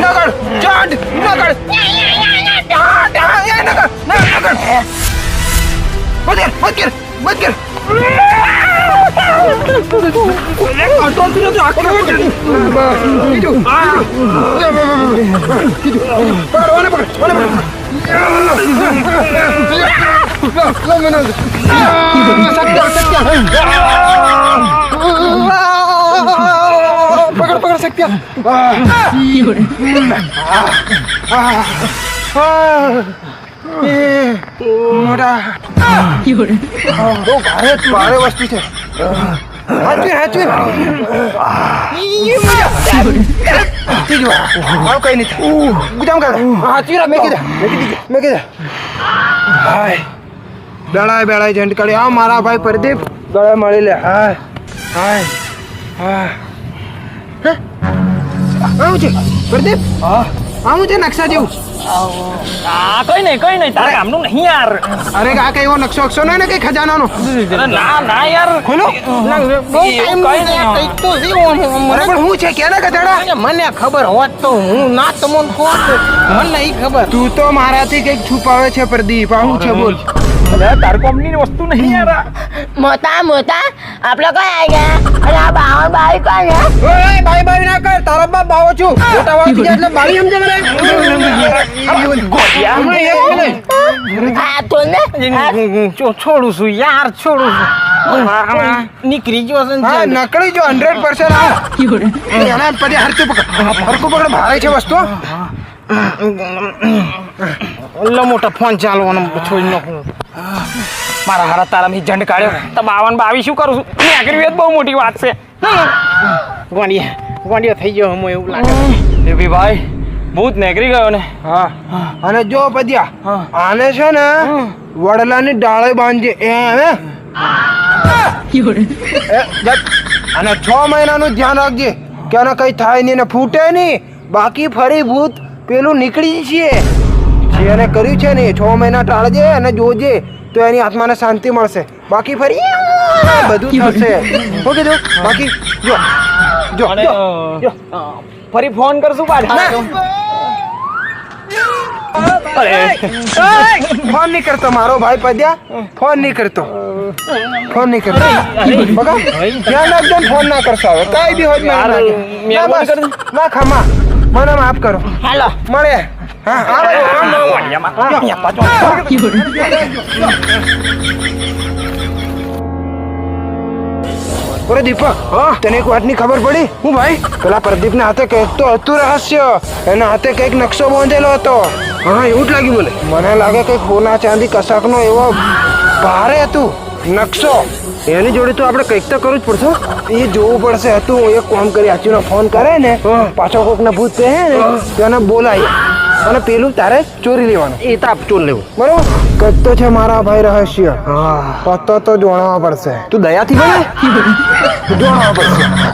નગર ચાંદ નગર પકડ પકડ સત્યા મોટા બહુ ભારે વસ્તુ છે. હાચવી કઈ નહીં ગુજામ કર હાચવી મેં કીધા ભાઈ બેળાય જંડ કાઢી. આ મારા ભાઈ પ્રદીપ ગળે મળી લે. હાય હાય હા આવું છે પ્રદીપ. આવું છે નકશા જેવું. કઈ નહીં તારા કામનું નહીં યાર. અરે આ કઈ એવો નકશો અક્ષો નહીં ને કઈ ખજાનાનો. ના યાર ખોલો. કઈક તો અરે પણ હું છે ક્યાં ગધેડા? મને ખબર હોત તો હું ના તમને કહું મને નહીં ખબર. તું તો મારાથી કઈક છુપાવે છે પ્રદીપ. આવું છે બોલ. તાર કોમની વસ્તુ નહીં યાર. મોટા આપણે કઈ આવી ગયા અને આ બાવન બાવી કોણ છે? ઓય બાઈ ના કર. તારો બાપ બાવો છું. મોટા વાળી જાય એટલે બાળી સમજે મને. આ તો ને છોડું છું યાર છોડું છું નીકળી ગયો છે હા નકળી જો 100% આ એના પછી હરકું પકડ ભારે છે વસ્તુ. ઓલો મોટો ફોન ચાલવાનો છોડી નાખું. મારા હારા તારાથી જંડ કાઢ્યો તો 52 શું કરું છું? નેકરી બહુ મોટી વાત છે. ગોંડિયો થઈ ગયો હું એવું લાગે. દેવી ભાઈ ભૂત નેકરી ગયો ને. હા અને જો પદ્યા આને છે ને વડલાની ડાળે બાંધજે અને 6 મહિનાનું ધ્યાન રાખજે કે આને કઈ થાય નહીં ને ફૂટે નહીં. બાકી ફરી ભૂત પેલું નીકળી છે. જેને કર્યું છે ને 6 મહિના ટાળજે અને જોજે તો એની આત્માને શાંતિ મળશે. બાકી ફરી બધું થશે. શું કીધું? બાકી જો ફરી ફોન કરશું પાછા. ફોન નહીં કરતો મારો ભાઈ પદ્યા. ફોન નહીં કરતો બગા ધ્યાન રાખજો. ફોન ના કરશો હવે કઈ બી હોય ના ખમા મને માફ કરો. હેલો મળે. હા બોલે દીપક તને એક વાતની ખબર પડી? હું ભાઈ પેલા પ્રદીપના હાથે કંઈક તો હતું રહસ્ય. એના હાથે કંઈક નકશો બાંધેલો હતો. હા એવું જ લાગ્યું બોલે. મને લાગે કંઈક સોના ચાંદી કશાકનો એવો ભારે હતું નકશો. એની જોડે તો આપણે કંઈક તો કરવું જ પડશે. એ જોવું પડશે. તું એક કામ કરી આચીનો ફોન કરે ને પાછો કોકને ભૂત કહે ને તેને બોલાય અને પેલું તારે ચોરી લેવાનું. એ તો આપ ચોર લેવું. બરોબર. કચ્તો છે મારા ભાઈ રહસ્ય. પત્તો તો જોણવા પડશે. તું દયાથી બોલે. જોણવા પડશે.